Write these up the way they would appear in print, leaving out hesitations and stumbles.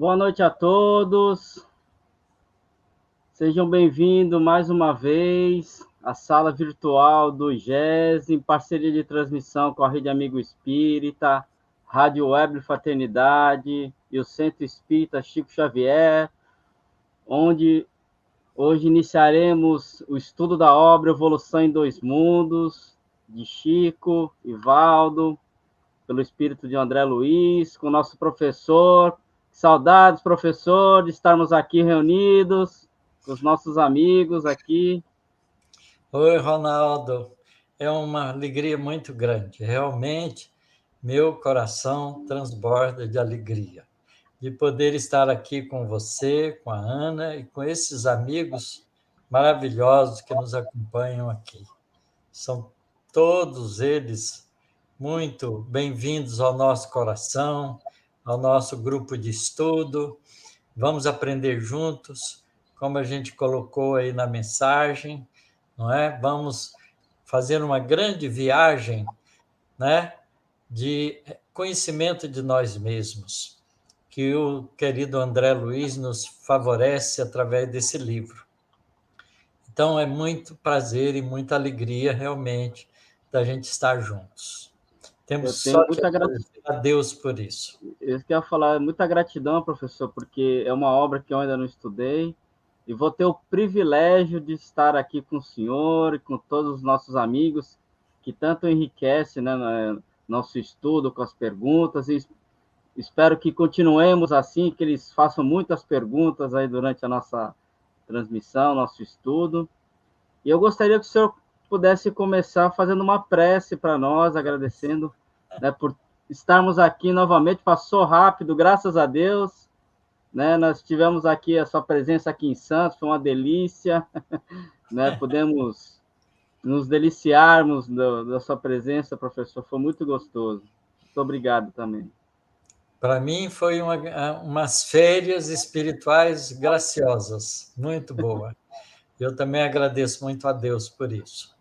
Boa noite a todos. Sejam bem-vindos mais uma vez à sala virtual do IGES, em parceria de transmissão com a Rede Amigo Espírita, Rádio Web Fraternidade e o Centro Espírita Chico Xavier, onde hoje iniciaremos o estudo da obra Evolução em Dois Mundos, de Chico e Valdo, pelo espírito de André Luiz, com o nosso professor. Saudades, professor, de estarmos aqui reunidos, com os nossos amigos aqui. Oi, Ronaldo. É uma alegria muito grande. Realmente, meu coração transborda de alegria de poder estar aqui com você, com a Ana e com esses amigos maravilhosos que nos acompanham aqui. São todos eles muito bem-vindos ao nosso coração, ao nosso grupo de estudo. Vamos aprender juntos, como a gente colocou aí na mensagem, não é? Vamos fazer uma grande viagem, né, de conhecimento de nós mesmos, que o querido André Luiz nos favorece através desse livro. Então, é muito prazer e muita alegria, realmente, da gente estar juntos. Temos Eu tenho só que muita agradecer a Deus por isso. Eu quero falar muita gratidão, professor, porque é uma obra que eu ainda não estudei e vou ter o privilégio de estar aqui com o senhor e com todos os nossos amigos, que tanto enriquece, né, nosso estudo com as perguntas, e espero que continuemos assim, que eles façam muitas perguntas aí durante a nossa transmissão, nosso estudo. E eu gostaria que o senhor pudesse começar fazendo uma prece para nós, agradecendo, né, por estarmos aqui novamente. Passou rápido, graças a Deus. Né? Nós tivemos aqui a sua presença aqui em Santos, foi uma delícia. Né? Pudemos nos deliciarmos da sua presença, professor. Foi muito gostoso. Muito obrigado também. Para mim foi umas férias espirituais graciosas, muito boa. Eu também agradeço muito a Deus por isso.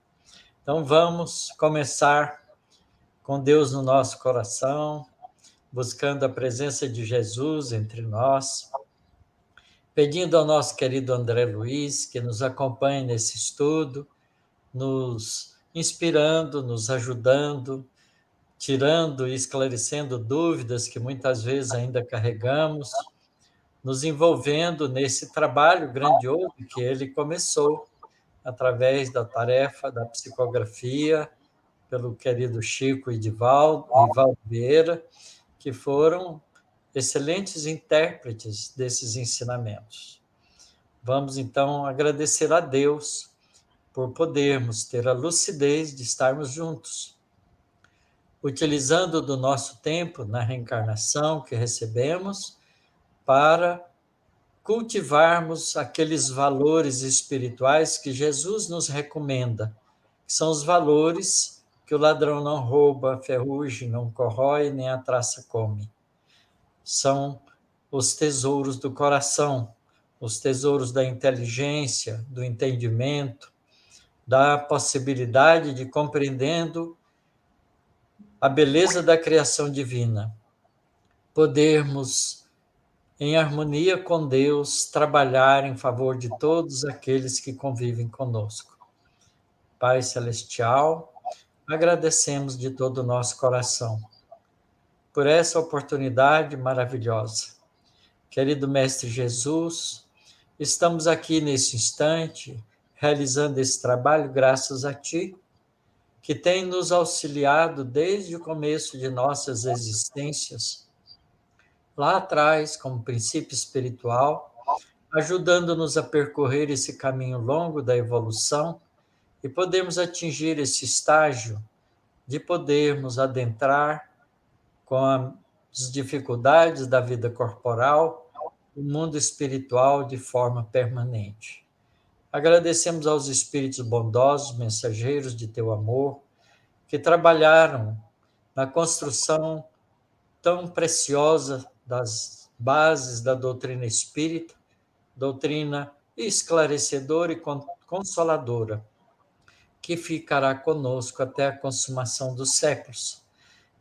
Então vamos começar com Deus no nosso coração, buscando a presença de Jesus entre nós, pedindo ao nosso querido André Luiz que nos acompanhe nesse estudo, nos inspirando, nos ajudando, tirando e esclarecendo dúvidas que muitas vezes ainda carregamos, nos envolvendo nesse trabalho grandioso que ele começou através da tarefa da psicografia, pelo querido Chico e Valdo Vieira, que foram excelentes intérpretes desses ensinamentos. Vamos, então, agradecer a Deus por podermos ter a lucidez de estarmos juntos, utilizando do nosso tempo na reencarnação que recebemos para cultivarmos aqueles valores espirituais que Jesus nos recomenda, que são os valores que o ladrão não rouba, a ferrugem não corrói, nem a traça come. São os tesouros do coração, os tesouros da inteligência, do entendimento, da possibilidade de compreendendo a beleza da criação divina, podermos, em harmonia com Deus, trabalhar em favor de todos aqueles que convivem conosco. Pai Celestial, agradecemos de todo o nosso coração por essa oportunidade maravilhosa. Querido Mestre Jesus, estamos aqui nesse instante, realizando esse trabalho graças a Ti, que tem nos auxiliado desde o começo de nossas existências, lá atrás, como princípio espiritual, ajudando-nos a percorrer esse caminho longo da evolução e podermos atingir esse estágio de podermos adentrar com as dificuldades da vida corporal o mundo espiritual de forma permanente. Agradecemos aos espíritos bondosos, mensageiros de teu amor, que trabalharam na construção tão preciosa das bases da doutrina espírita, doutrina esclarecedora e consoladora, que ficará conosco até a consumação dos séculos.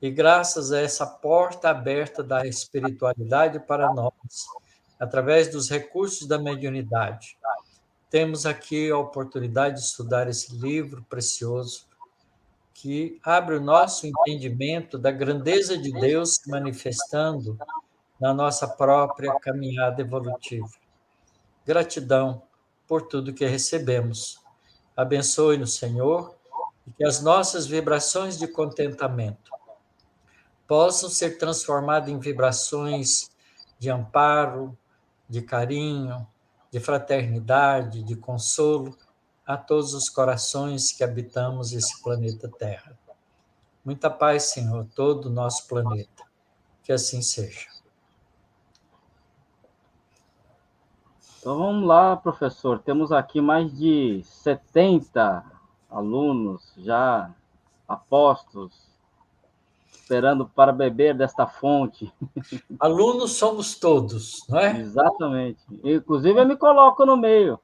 e graças a essa porta aberta da espiritualidade para nós, através dos recursos da mediunidade, temos aqui a oportunidade de estudar esse livro precioso que abre o nosso entendimento da grandeza de Deus se manifestando na nossa própria caminhada evolutiva. Gratidão por tudo que recebemos. Abençoe-nos, Senhor, e que as nossas vibrações de contentamento possam ser transformadas em vibrações de amparo, de carinho, de fraternidade, de consolo a todos os corações que habitamos esse planeta Terra. Muita paz, Senhor, todo o nosso planeta. Que assim seja. Então vamos lá, professor. Temos aqui mais de 70 alunos já apostos, esperando para beber desta fonte. Alunos somos todos, não é? Exatamente. Inclusive, eu me coloco no meio.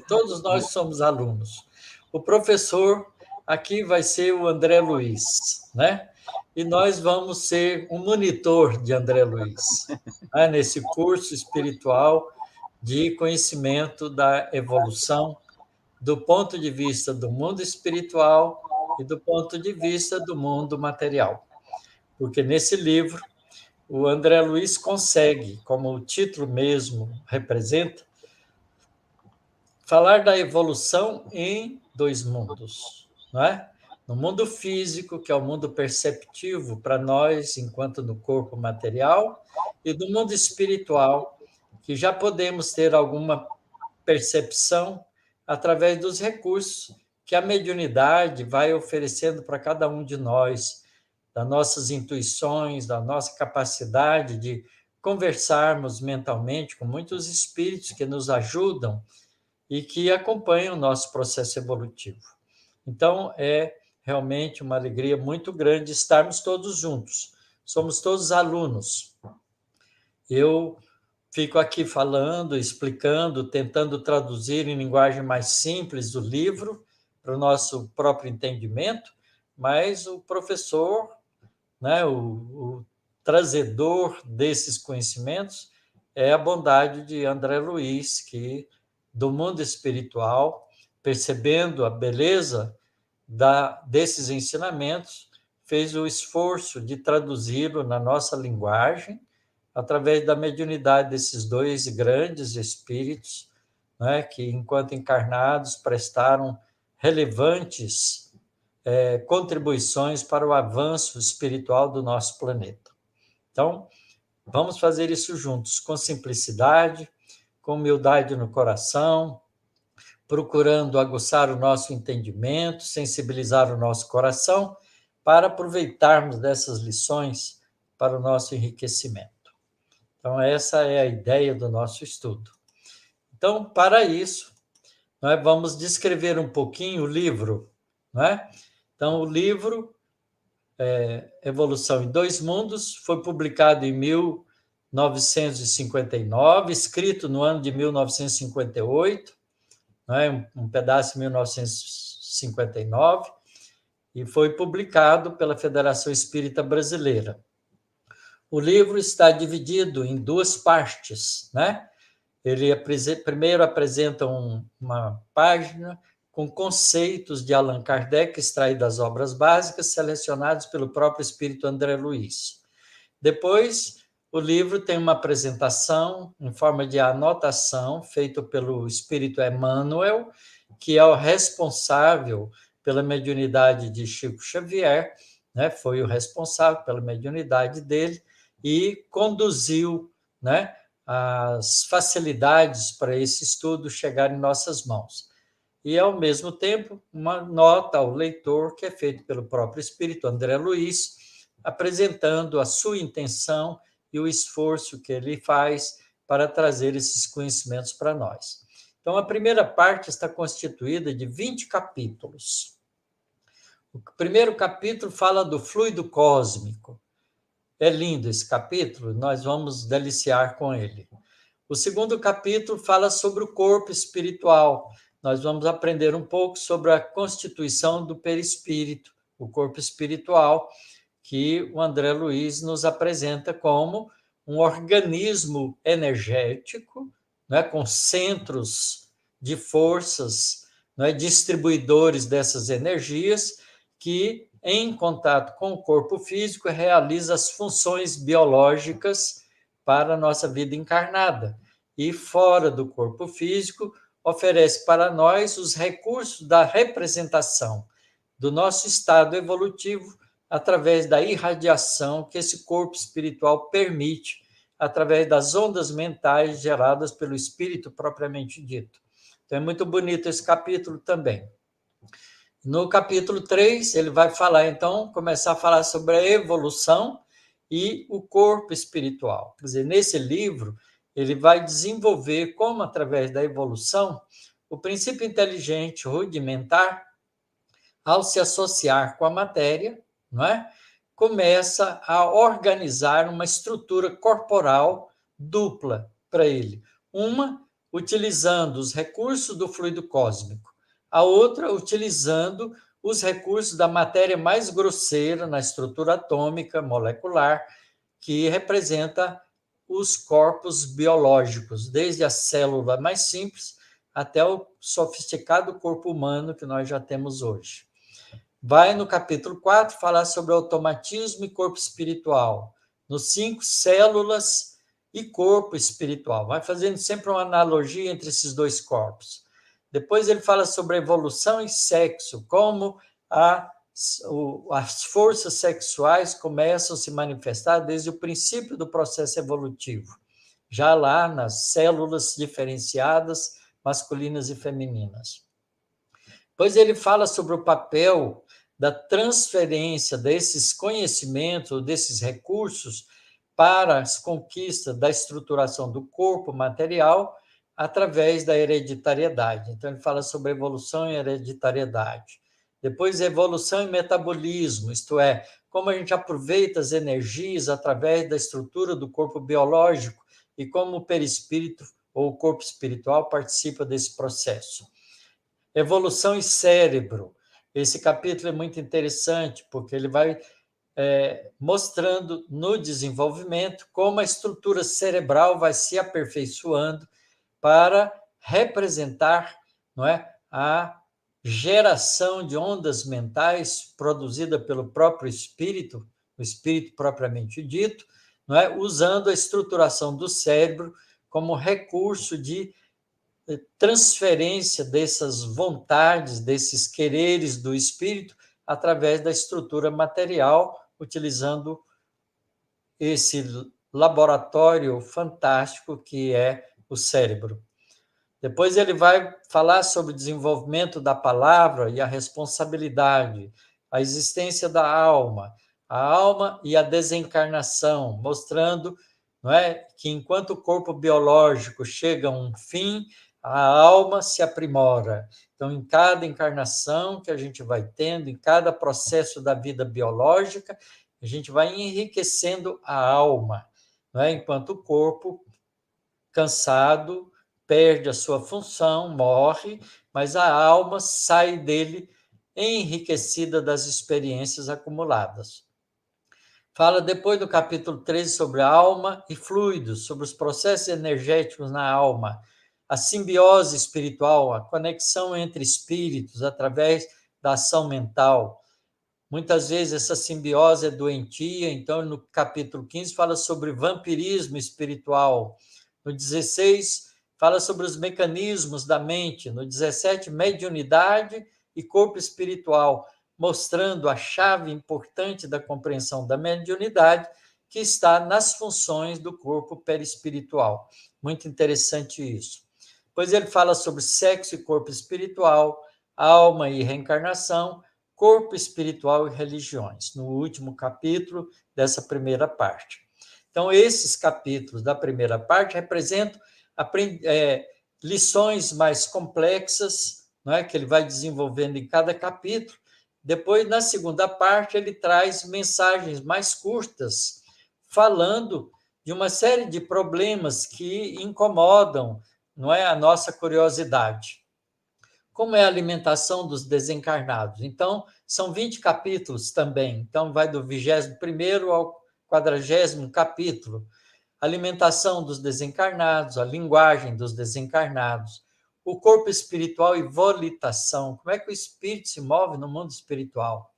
Todos nós somos alunos. O professor aqui vai ser o André Luiz, né? E nós vamos ser um monitor de André Luiz, né? Nesse curso espiritual de conhecimento da evolução do ponto de vista do mundo espiritual e do ponto de vista do mundo material. Porque nesse livro, o André Luiz consegue, como o título mesmo representa, falar da evolução em dois mundos, não é? No mundo físico, que é o mundo perceptivo para nós, enquanto no corpo material, e do mundo espiritual, que já podemos ter alguma percepção através dos recursos que a mediunidade vai oferecendo para cada um de nós, das nossas intuições, da nossa capacidade de conversarmos mentalmente com muitos espíritos que nos ajudam e que acompanham o nosso processo evolutivo. Então, é realmente uma alegria muito grande estarmos todos juntos. Somos todos alunos. Eu fico aqui falando, explicando, tentando traduzir em linguagem mais simples do livro para o nosso próprio entendimento, mas o professor, né, o trazedor desses conhecimentos é a bondade de André Luiz, que do mundo espiritual, percebendo a beleza desses ensinamentos, fez o esforço de traduzi-lo na nossa linguagem, através da mediunidade desses dois grandes espíritos, né, que, enquanto encarnados, prestaram relevantes contribuições para o avanço espiritual do nosso planeta. Então, vamos fazer isso juntos, com simplicidade, com humildade no coração, procurando aguçar o nosso entendimento, sensibilizar o nosso coração, para aproveitarmos dessas lições para o nosso enriquecimento. Então, essa é a ideia do nosso estudo. Então, para isso, nós vamos descrever um pouquinho o livro, não é? Então, o livro Evolução em Dois Mundos foi publicado em 1959, escrito no ano de 1958, não é? Um pedaço em 1959, e foi publicado pela Federação Espírita Brasileira. O livro está dividido em duas partes, né? Ele primeiro apresenta uma página com conceitos de Allan Kardec, extraídos das obras básicas, selecionados pelo próprio espírito André Luiz. Depois, o livro tem uma apresentação em forma de anotação, feita pelo espírito Emmanuel, que é o responsável pela mediunidade de Chico Xavier, né? Foi o responsável pela mediunidade dele e conduziu, né, as facilidades para esse estudo chegar em nossas mãos. E, ao mesmo tempo, uma nota ao leitor que é feita pelo próprio espírito André Luiz, apresentando a sua intenção e o esforço que ele faz para trazer esses conhecimentos para nós. Então, a primeira parte está constituída de 20 capítulos. O primeiro capítulo fala do fluido cósmico. É lindo esse capítulo, nós vamos deliciar com ele. O segundo capítulo fala sobre o corpo espiritual. Nós vamos aprender um pouco sobre a constituição do perispírito, o corpo espiritual, que o André Luiz nos apresenta como um organismo energético, né, com centros de forças, né, distribuidores dessas energias, que, em contato com o corpo físico, realiza as funções biológicas para a nossa vida encarnada. E, fora do corpo físico, oferece para nós os recursos da representação do nosso estado evolutivo através da irradiação que esse corpo espiritual permite, através das ondas mentais geradas pelo espírito propriamente dito. Então, é muito bonito esse capítulo também. No capítulo 3, ele vai falar, então, começar a falar sobre a evolução e o corpo espiritual. Quer dizer, nesse livro, ele vai desenvolver como, através da evolução, o princípio inteligente rudimentar, ao se associar com a matéria, não é? Começa a organizar uma estrutura corporal dupla para ele. Uma, utilizando os recursos do fluido cósmico. A outra, utilizando os recursos da matéria mais grosseira na estrutura atômica, molecular, que representa os corpos biológicos, desde a célula mais simples até o sofisticado corpo humano que nós já temos hoje. Vai no capítulo 4 falar sobre automatismo e corpo espiritual. No 5, células e corpo espiritual. Vai fazendo sempre uma analogia entre esses dois corpos. Depois ele fala sobre evolução e sexo, como as forças sexuais começam a se manifestar desde o princípio do processo evolutivo, já lá nas células diferenciadas, masculinas e femininas. Depois ele fala sobre o papel da transferência desses conhecimentos, desses recursos, para as conquistas da estruturação do corpo material através da hereditariedade. Então, ele fala sobre evolução e hereditariedade. Depois, evolução e metabolismo, isto é, como a gente aproveita as energias através da estrutura do corpo biológico e como o perispírito ou o corpo espiritual participa desse processo. Evolução e cérebro. Esse capítulo é muito interessante, porque ele vai mostrando no desenvolvimento como a estrutura cerebral vai se aperfeiçoando para representar, não é, a geração de ondas mentais produzida pelo próprio espírito, o espírito propriamente dito, não é, usando a estruturação do cérebro como recurso de transferência dessas vontades, desses quereres do espírito através da estrutura material, utilizando esse laboratório fantástico que é o cérebro. Depois ele vai falar sobre o desenvolvimento da palavra e a responsabilidade, a existência da alma, a alma e a desencarnação, mostrando, não é, que enquanto o corpo biológico chega a um fim, a alma se aprimora. Então, em cada encarnação que a gente vai tendo, em cada processo da vida biológica, a gente vai enriquecendo a alma, não é? Enquanto o corpo, cansado, perde a sua função, morre, mas a alma sai dele enriquecida das experiências acumuladas. Fala depois do capítulo 13 sobre a alma e fluidos, sobre os processos energéticos na alma, a simbiose espiritual, a conexão entre espíritos através da ação mental. Muitas vezes essa simbiose é doentia, então no capítulo 15 fala sobre vampirismo espiritual. No 16 fala sobre os mecanismos da mente. No 17, mediunidade e corpo espiritual, mostrando a chave importante da compreensão da mediunidade, que está nas funções do corpo perispiritual. Muito interessante isso. Depois ele fala sobre sexo e corpo espiritual, alma e reencarnação, corpo espiritual e religiões, no último capítulo dessa primeira parte. Então, esses capítulos da primeira parte representam lições mais complexas, não é, que ele vai desenvolvendo em cada capítulo. Depois, na segunda parte, ele traz mensagens mais curtas, falando de uma série de problemas que incomodam, não é, a nossa curiosidade. como é a alimentação dos desencarnados. Então, são 20 capítulos também. Então, vai do 21º ao 40º capítulo. Alimentação dos desencarnados, a linguagem dos desencarnados, o corpo espiritual e volitação. Como é que o espírito se move no mundo espiritual?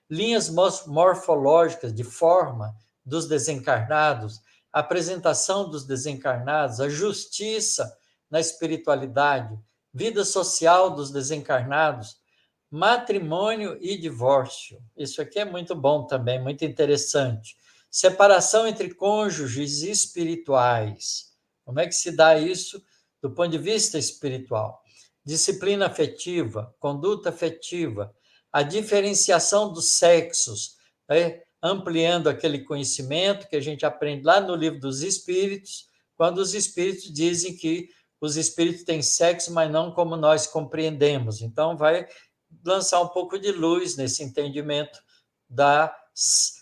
Linhas morfológicas de forma dos desencarnados, a apresentação dos desencarnados, a justiça na espiritualidade, vida social dos desencarnados, matrimônio e divórcio. Isso aqui é muito bom também, muito interessante. Separação entre cônjuges espirituais. Como é que se dá isso do ponto de vista espiritual? Disciplina afetiva, conduta afetiva, a diferenciação dos sexos, né? Ampliando aquele conhecimento que a gente aprende lá no livro dos Espíritos, quando os Espíritos dizem que os Espíritos têm sexo, mas não como nós compreendemos. Então, vai lançar um pouco de luz nesse entendimento das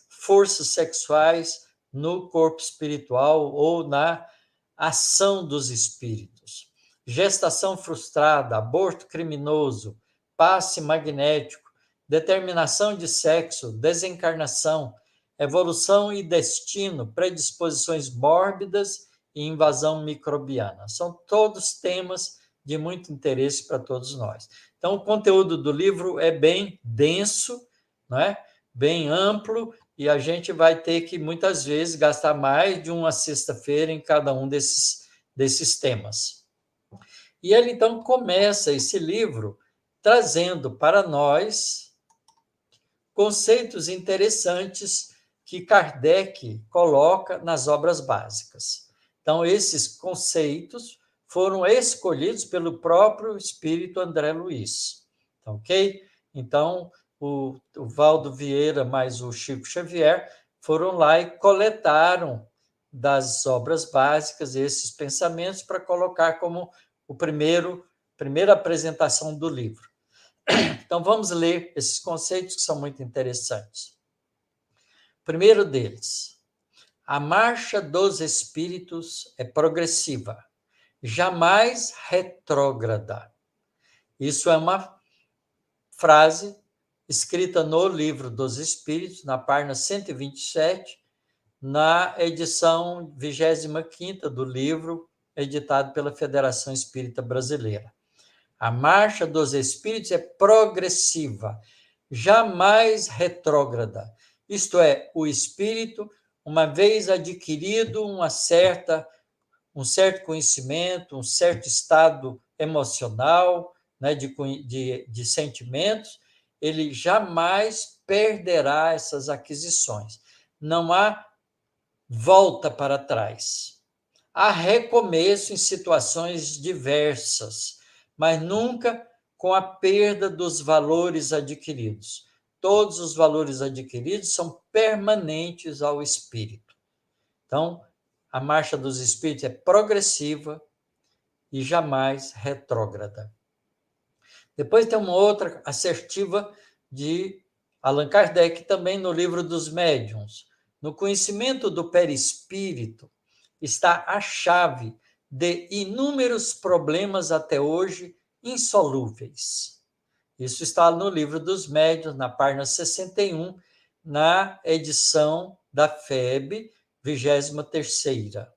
forças sexuais no corpo espiritual ou na ação dos espíritos. Gestação frustrada, aborto criminoso, passe magnético, determinação de sexo, desencarnação, evolução e destino, predisposições mórbidas e invasão microbiana. São todos temas de muito interesse para todos nós. Então, o conteúdo do livro é bem denso, não é? Bem amplo, e a gente vai ter que, muitas vezes, gastar mais de uma sexta-feira em cada um desses temas. E ele, então, começa esse livro trazendo para nós conceitos interessantes que Kardec coloca nas obras básicas. Então, esses conceitos foram escolhidos pelo próprio espírito André Luiz. Ok? Então, o Valdo Vieira mais o Chico Xavier foram lá e coletaram das obras básicas esses pensamentos para colocar como primeira apresentação do livro. Então, vamos ler esses conceitos que são muito interessantes. O primeiro deles, a marcha dos espíritos é progressiva, jamais retrógrada. Isso é uma frase escrita no Livro dos Espíritos, na página 127, na edição 25ª do livro, editado pela Federação Espírita Brasileira. A marcha dos espíritos é progressiva, jamais retrógrada. Isto é, o espírito, uma vez adquirido um certo conhecimento, um certo estado emocional, né, de sentimentos, ele jamais perderá essas aquisições. Não há volta para trás. Há recomeço em situações diversas, mas nunca com a perda dos valores adquiridos. Todos os valores adquiridos são permanentes ao espírito. Então, a marcha dos espíritos é progressiva e jamais retrógrada. Depois tem uma outra assertiva de Allan Kardec, também no Livro dos Médiuns. No conhecimento do perispírito está a chave de inúmeros problemas até hoje insolúveis. Isso está no Livro dos Médiuns, na página 61, na edição da FEB, 23ª.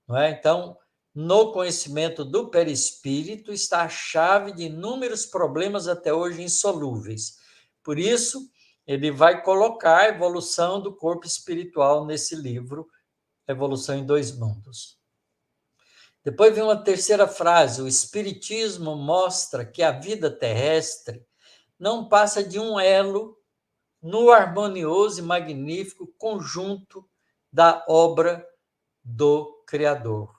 Não é? Então, no conhecimento do perispírito está a chave de inúmeros problemas até hoje insolúveis. Por isso, ele vai colocar a evolução do corpo espiritual nesse livro, Evolução em Dois Mundos. Depois vem uma terceira frase: o Espiritismo mostra que a vida terrestre não passa de um elo no harmonioso e magnífico conjunto da obra do Criador.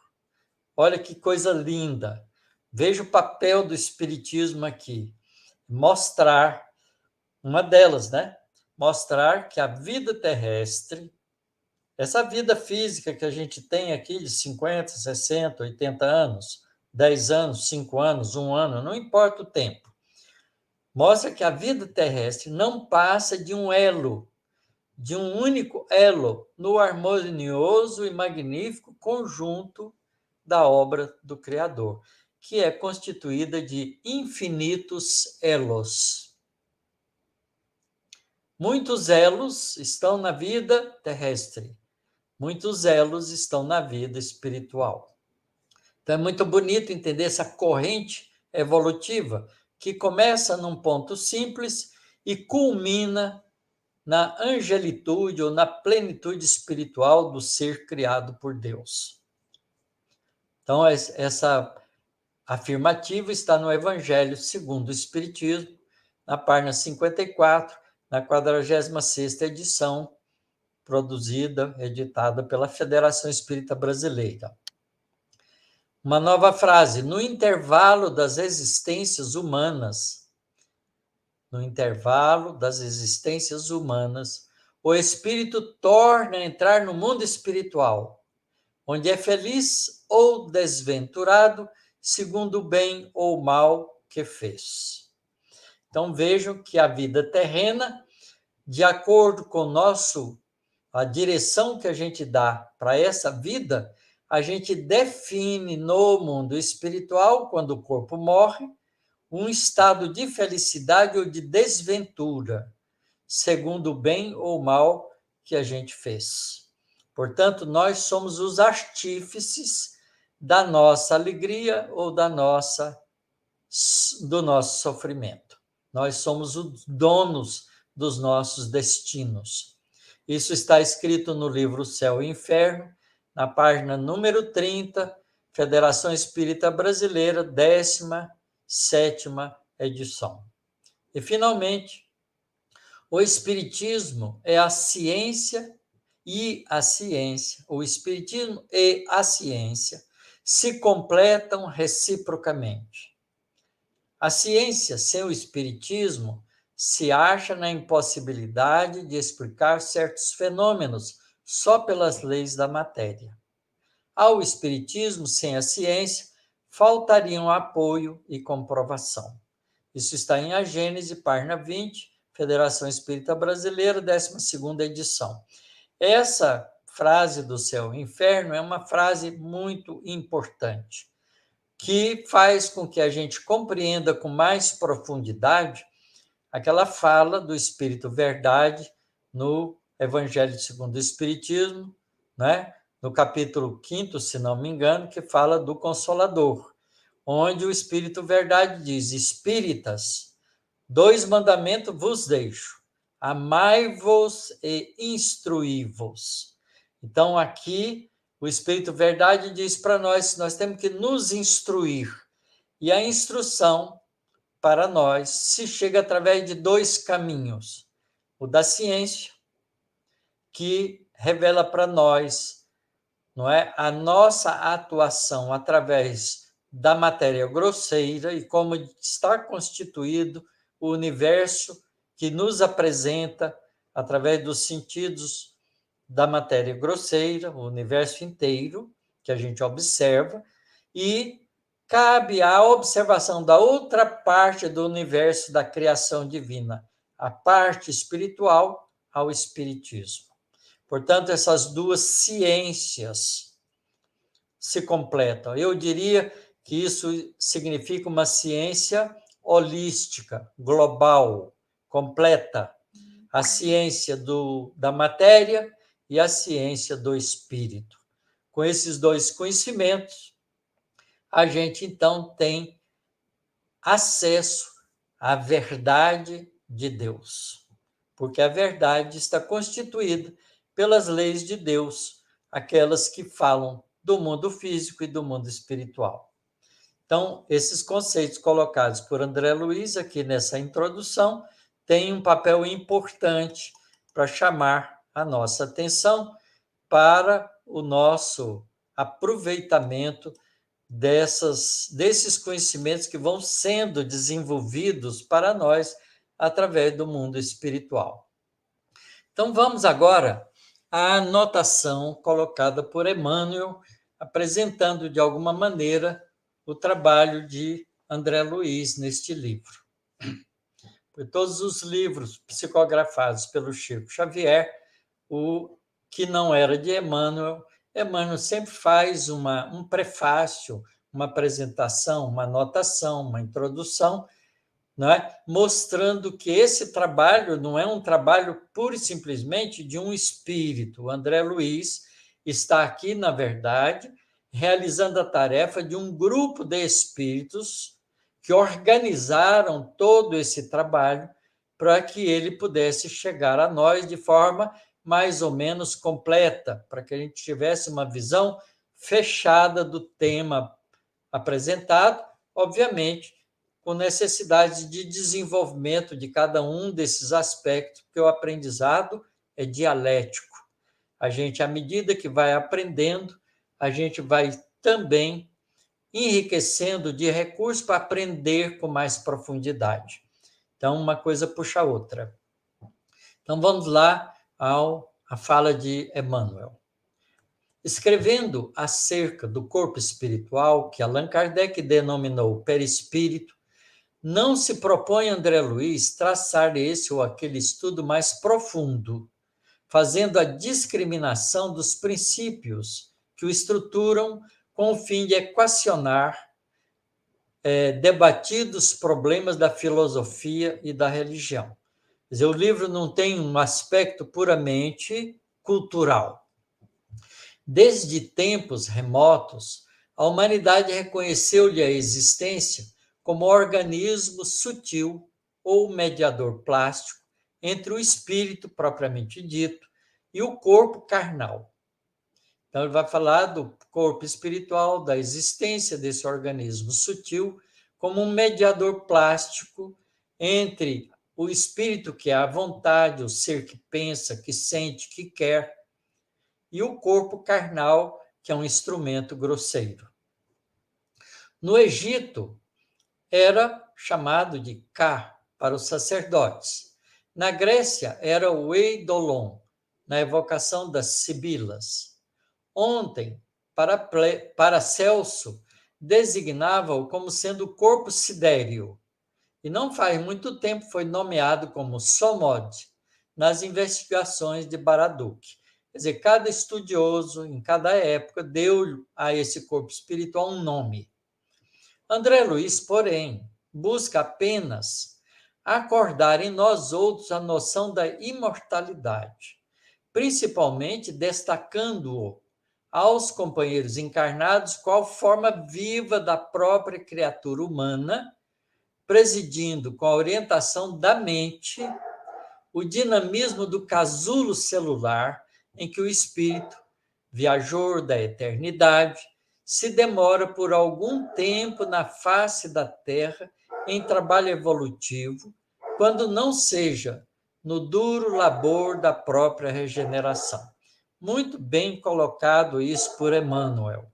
Olha que coisa linda. Veja o papel do Espiritismo aqui. Mostrar, uma delas, né? Mostrar que a vida terrestre, essa vida física que a gente tem aqui de 50, 60, 80 anos, 10 anos, 5 anos, 1 ano, não importa o tempo, mostra que a vida terrestre não passa de um elo, de um único elo no harmonioso e magnífico conjunto da obra do Criador, que é constituída de infinitos elos. Muitos elos estão na vida terrestre, muitos elos estão na vida espiritual. Então é muito bonito entender essa corrente evolutiva que começa num ponto simples e culmina na angelitude ou na plenitude espiritual do ser criado por Deus. Então, essa afirmativa está no Evangelho segundo o Espiritismo, na página 54, na 46ª edição, produzida, editada pela Federação Espírita Brasileira. Uma nova frase: no intervalo das existências humanas, o espírito torna a entrar no mundo espiritual, onde é feliz ou desventurado, segundo o bem ou mal que fez. Então vejam que a vida terrena, de acordo com a direção que a gente dá para essa vida, a gente define no mundo espiritual, quando o corpo morre, um estado de felicidade ou de desventura, segundo o bem ou mal que a gente fez. Portanto, nós somos os artífices da nossa alegria ou do nosso sofrimento. Nós somos os donos dos nossos destinos. Isso está escrito no livro Céu e Inferno, na página número 30, Federação Espírita Brasileira, 17ª edição. E, finalmente, o Espiritismo é a ciência o Espiritismo e a ciência se completam reciprocamente. A ciência, sem o Espiritismo, se acha na impossibilidade de explicar certos fenômenos só pelas leis da matéria. Ao Espiritismo, sem a ciência, faltariam apoio e comprovação. Isso está em A Gênese, página 20, Federação Espírita Brasileira, 12ª edição. Essa frase do céu e inferno é uma frase muito importante, que faz com que a gente compreenda com mais profundidade aquela fala do Espírito Verdade no Evangelho segundo o Espiritismo, né? No capítulo 5º, se não me engano, que fala do Consolador, onde o Espírito Verdade diz: espíritas, 2 mandamentos vos deixo, amai-vos e instruí-vos. Então, aqui, o Espírito Verdade diz para nós que nós temos que nos instruir. E a instrução, para nós, se chega através de 2 caminhos. O da ciência, que revela para nós, não é, a nossa atuação através da matéria grosseira e como está constituído o universo que nos apresenta, através dos sentidos da matéria grosseira, o universo inteiro, que a gente observa, e cabe à observação da outra parte do universo da criação divina, a parte espiritual, ao espiritismo. Portanto, essas 2 ciências se completam. Eu diria que isso significa uma ciência holística, global, completa. A ciência da matéria e a ciência do espírito. Com esses 2 conhecimentos, a gente, então, tem acesso à verdade de Deus. Porque a verdade está constituída pelas leis de Deus, aquelas que falam do mundo físico e do mundo espiritual. Então, esses conceitos colocados por André Luiz aqui nessa introdução têm um papel importante para chamar a nossa atenção para o nosso aproveitamento desses conhecimentos que vão sendo desenvolvidos para nós através do mundo espiritual. Então, vamos agora à anotação colocada por Emmanuel, apresentando de alguma maneira o trabalho de André Luiz neste livro. Por todos os livros psicografados pelo Chico Xavier, o que não era de Emmanuel, Emmanuel sempre faz um prefácio, uma apresentação, uma anotação, uma introdução, não é? Mostrando que esse trabalho não é um trabalho pura e simplesmente de um espírito. O André Luiz está aqui, na verdade, realizando a tarefa de um grupo de espíritos que organizaram todo esse trabalho para que ele pudesse chegar a nós de forma mais ou menos completa, para que a gente tivesse uma visão fechada do tema apresentado, obviamente, com necessidade de desenvolvimento de cada um desses aspectos, porque o aprendizado é dialético. A gente, à medida que vai aprendendo, a gente vai também enriquecendo de recursos para aprender com mais profundidade. Então, uma coisa puxa a outra. Então, vamos lá à fala de Emmanuel. Escrevendo acerca do corpo espiritual, que Allan Kardec denominou perispírito, não se propõe André Luiz traçar esse ou aquele estudo mais profundo, fazendo a discriminação dos princípios que o estruturam com o fim de equacionar debatidos problemas da filosofia e da religião. Quer dizer, o livro não tem um aspecto puramente cultural. Desde tempos remotos, a humanidade reconheceu-lhe a existência como organismo sutil ou mediador plástico entre o espírito propriamente dito e o corpo carnal. Então, ele vai falar do corpo espiritual, da existência desse organismo sutil, como um mediador plástico entre o espírito, que é a vontade, o ser que pensa, que sente, que quer, e o corpo carnal, que é um instrumento grosseiro. No Egito, era chamado de Ka para os sacerdotes. Na Grécia, era o Eidolon, na evocação das sibilas. Ontem, para Celso, designava-o como sendo o corpo sidéreo, e não faz muito tempo foi nomeado como Somod, nas investigações de Baraduc. Quer dizer, cada estudioso, em cada época, deu a esse corpo espiritual um nome. André Luiz, porém, busca apenas acordar em nós outros a noção da imortalidade, principalmente destacando-o aos companheiros encarnados qual forma viva da própria criatura humana, presidindo com a orientação da mente o dinamismo do casulo celular em que o espírito, viajor da eternidade, se demora por algum tempo na face da Terra em trabalho evolutivo, quando não seja no duro labor da própria regeneração. Muito bem colocado isso por Emmanuel.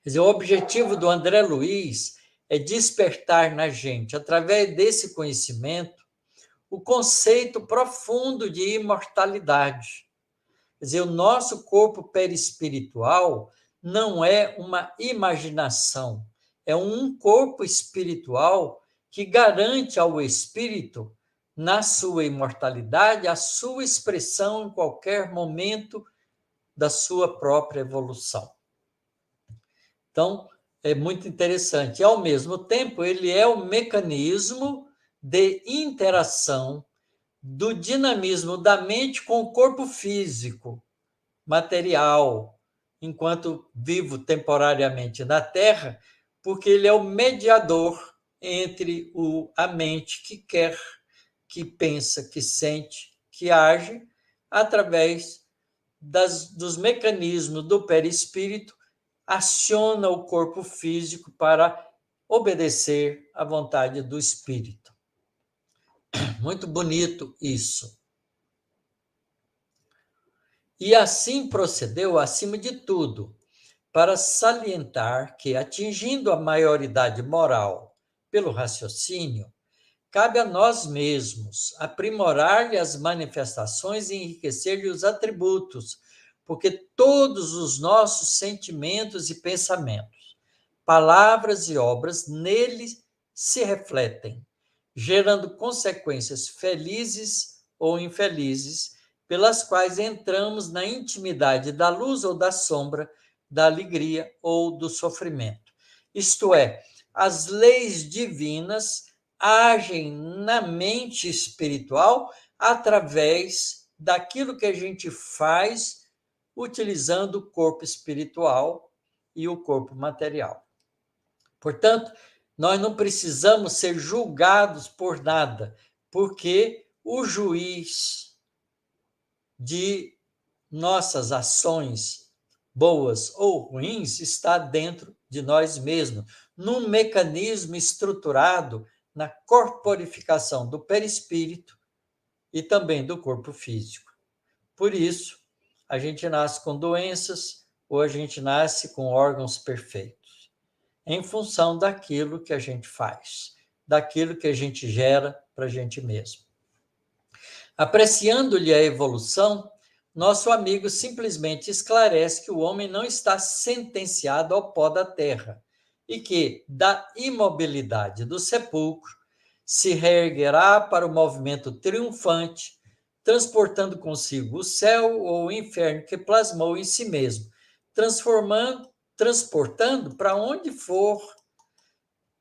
Quer dizer, o objetivo do André Luiz é despertar na gente, através desse conhecimento, o conceito profundo de imortalidade. Quer dizer, o nosso corpo perispiritual não é uma imaginação, é um corpo espiritual que garante ao espírito, na sua imortalidade, a sua expressão em qualquer momento da sua própria evolução. Então, é muito interessante. E, ao mesmo tempo, ele é o mecanismo de interação do dinamismo da mente com o corpo físico, material, enquanto vivo temporariamente na Terra, porque ele é o mediador entre a mente que quer, que pensa, que sente, que age, através dos mecanismos do perispírito, aciona o corpo físico para obedecer à vontade do espírito. Muito bonito isso. E assim procedeu, acima de tudo, para salientar que, atingindo a maioridade moral pelo raciocínio, cabe a nós mesmos aprimorar-lhe as manifestações e enriquecer-lhe os atributos, porque todos os nossos sentimentos e pensamentos, palavras e obras nele se refletem, gerando consequências felizes ou infelizes, pelas quais entramos na intimidade da luz ou da sombra, da alegria ou do sofrimento. Isto é, as leis divinas agem na mente espiritual através daquilo que a gente faz utilizando o corpo espiritual e o corpo material. Portanto, nós não precisamos ser julgados por nada, porque o juiz de nossas ações, boas ou ruins, está dentro de nós mesmos, num mecanismo estruturado na corporificação do perispírito e também do corpo físico. Por isso, a gente nasce com doenças ou a gente nasce com órgãos perfeitos, em função daquilo que a gente faz, daquilo que a gente gera para a gente mesmo. Apreciando-lhe a evolução, nosso amigo simplesmente esclarece que o homem não está sentenciado ao pó da terra e que, da imobilidade do sepulcro, se reerguerá para o movimento triunfante, transportando consigo o céu ou o inferno que plasmou em si mesmo, transportando para onde for,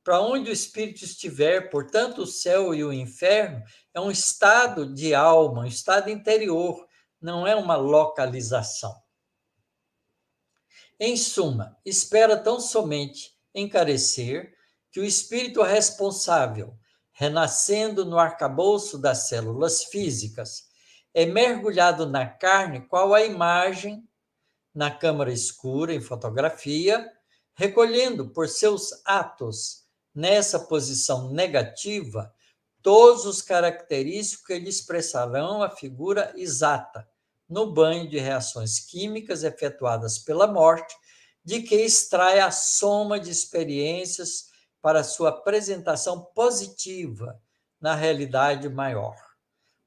para onde o espírito estiver. Portanto, o céu e o inferno é um estado de alma, um estado interior, não é uma localização. Em suma, espera tão somente encarecer que o espírito responsável, renascendo no arcabouço das células físicas, é mergulhado na carne qual a imagem na câmara escura em fotografia, recolhendo por seus atos nessa posição negativa todos os característicos que lhe expressarão a figura exata no banho de reações químicas efetuadas pela morte, de que extrai a soma de experiências para sua apresentação positiva na realidade maior.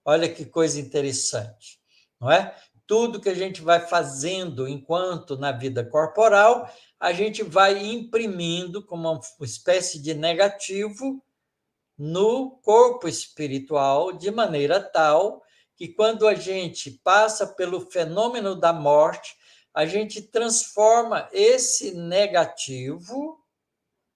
Olha que coisa interessante, não é? Tudo que a gente vai fazendo enquanto na vida corporal, a gente vai imprimindo como uma espécie de negativo no corpo espiritual, de maneira tal que quando a gente passa pelo fenômeno da morte, a gente transforma esse negativo,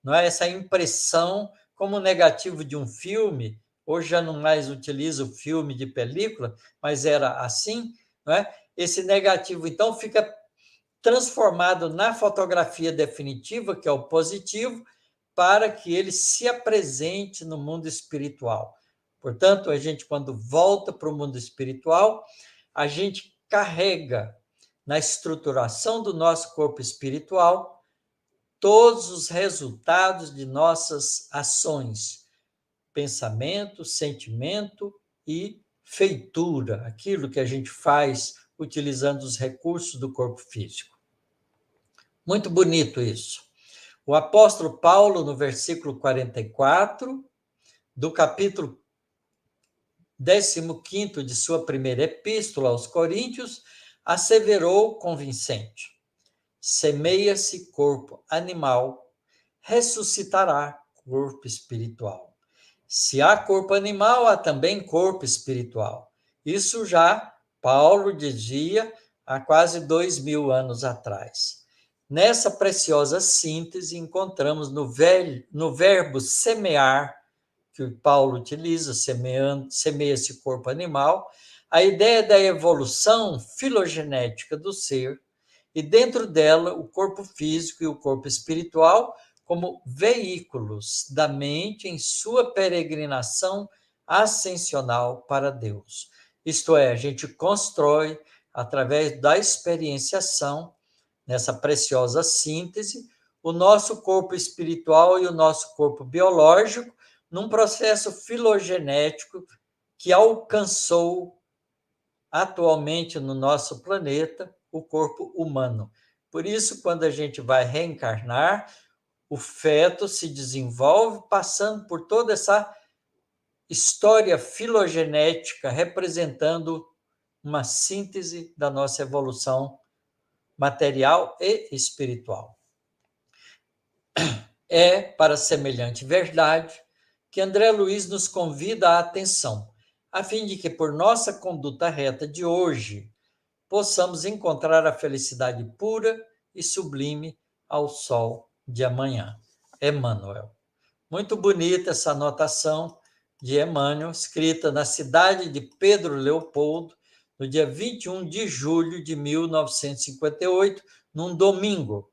não é? Essa impressão como negativo de um filme. Hoje já não mais utilizo filme de película, mas era assim, não é? Esse negativo, então, fica transformado na fotografia definitiva, que é o positivo, para que ele se apresente no mundo espiritual. Portanto, a gente, quando volta para o mundo espiritual, a gente carrega na estruturação do nosso corpo espiritual todos os resultados de nossas ações, pensamento, sentimento e feitura, aquilo que a gente faz utilizando os recursos do corpo físico. Muito bonito isso. O apóstolo Paulo, no versículo 44, do capítulo 15 de sua primeira epístola aos Coríntios, asseverou convincente: semeia-se corpo animal, ressuscitará corpo espiritual. Se há corpo animal, há também corpo espiritual. Isso já Paulo dizia há quase 2000 anos atrás. Nessa preciosa síntese, encontramos no verbo semear, que o Paulo utiliza, semeia-se corpo animal, a ideia da evolução filogenética do ser, e dentro dela o corpo físico e o corpo espiritual como veículos da mente em sua peregrinação ascensional para Deus. Isto é, a gente constrói, através da experienciação, nessa preciosa síntese, o nosso corpo espiritual e o nosso corpo biológico, num processo filogenético que alcançou atualmente no nosso planeta o corpo humano. Por isso, quando a gente vai reencarnar, o feto se desenvolve passando por toda essa história filogenética, representando uma síntese da nossa evolução material e espiritual. É para semelhante verdade que André Luiz nos convida à atenção, a fim de que, por nossa conduta reta de hoje, possamos encontrar a felicidade pura e sublime ao sol de amanhã. Emmanuel. Muito bonita essa anotação de Emmanuel, escrita na cidade de Pedro Leopoldo, no dia 21 de julho de 1958, num domingo.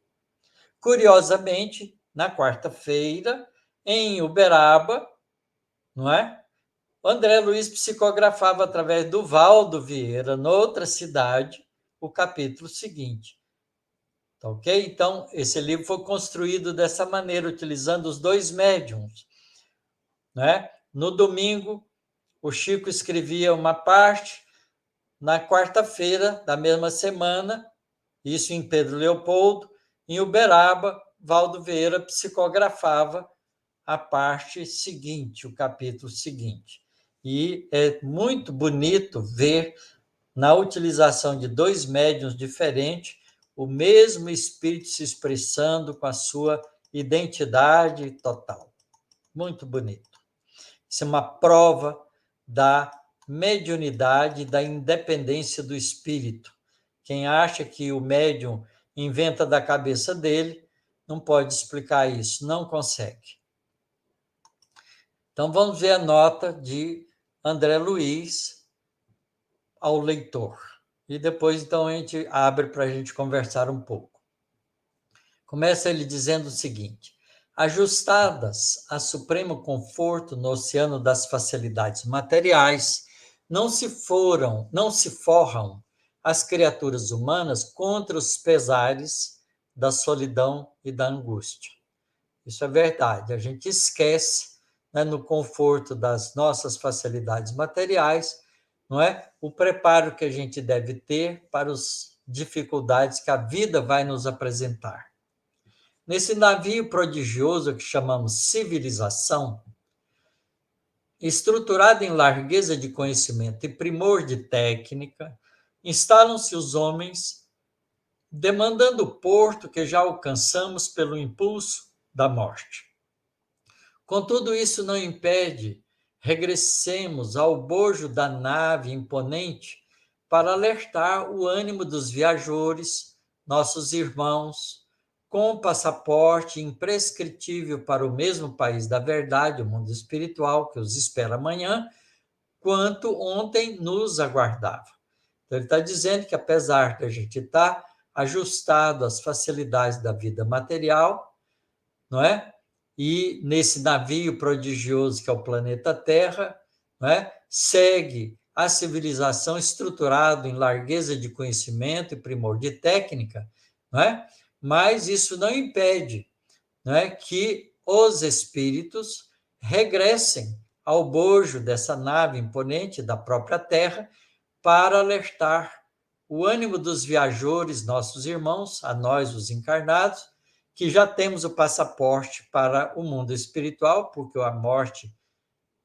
Curiosamente, na quarta-feira, em Uberaba, não é? O André Luiz psicografava através do Valdo Vieira, noutra cidade, o capítulo seguinte. Tá ok? Então, esse livro foi construído dessa maneira, utilizando os dois médiums. Né? No domingo, o Chico escrevia uma parte, na quarta-feira da mesma semana, isso em Pedro Leopoldo, em Uberaba, Valdo Vieira psicografava a parte seguinte, o capítulo seguinte. E é muito bonito ver, na utilização de dois médiuns diferentes, o mesmo espírito se expressando com a sua identidade total. Muito bonito. Isso é uma prova da mediunidade, da independência do espírito. Quem acha que o médium inventa da cabeça dele, não pode explicar isso, não consegue. Então, vamos ver a nota de André Luiz ao leitor. E depois, então, a gente abre para a gente conversar um pouco. Começa ele dizendo o seguinte: ajustadas a supremo conforto no oceano das facilidades materiais, não se forram as criaturas humanas contra os pesares da solidão e da angústia. Isso é verdade. A gente esquece, né, no conforto das nossas facilidades materiais, não é? O preparo que a gente deve ter para as dificuldades que a vida vai nos apresentar. Nesse navio prodigioso que chamamos civilização, estruturado em largueza de conhecimento e primor de técnica, instalam-se os homens, demandando o porto que já alcançamos pelo impulso da morte. Contudo, isso não impede regressemos ao bojo da nave imponente para alertar o ânimo dos viajores, nossos irmãos, com passaporte imprescritível para o mesmo país da verdade, o mundo espiritual, que os espera amanhã, quanto ontem nos aguardava. Então, ele está dizendo que, apesar de a gente estar ajustado às facilidades da vida material, não é? E nesse navio prodigioso que é o planeta Terra, não é? Segue a civilização estruturada em largueza de conhecimento e primor de técnica, não é? Mas isso não impede, não é, que os espíritos regressem ao bojo dessa nave imponente da própria Terra para alertar o ânimo dos viajores, nossos irmãos, a nós, os encarnados, que já temos o passaporte para o mundo espiritual, porque a morte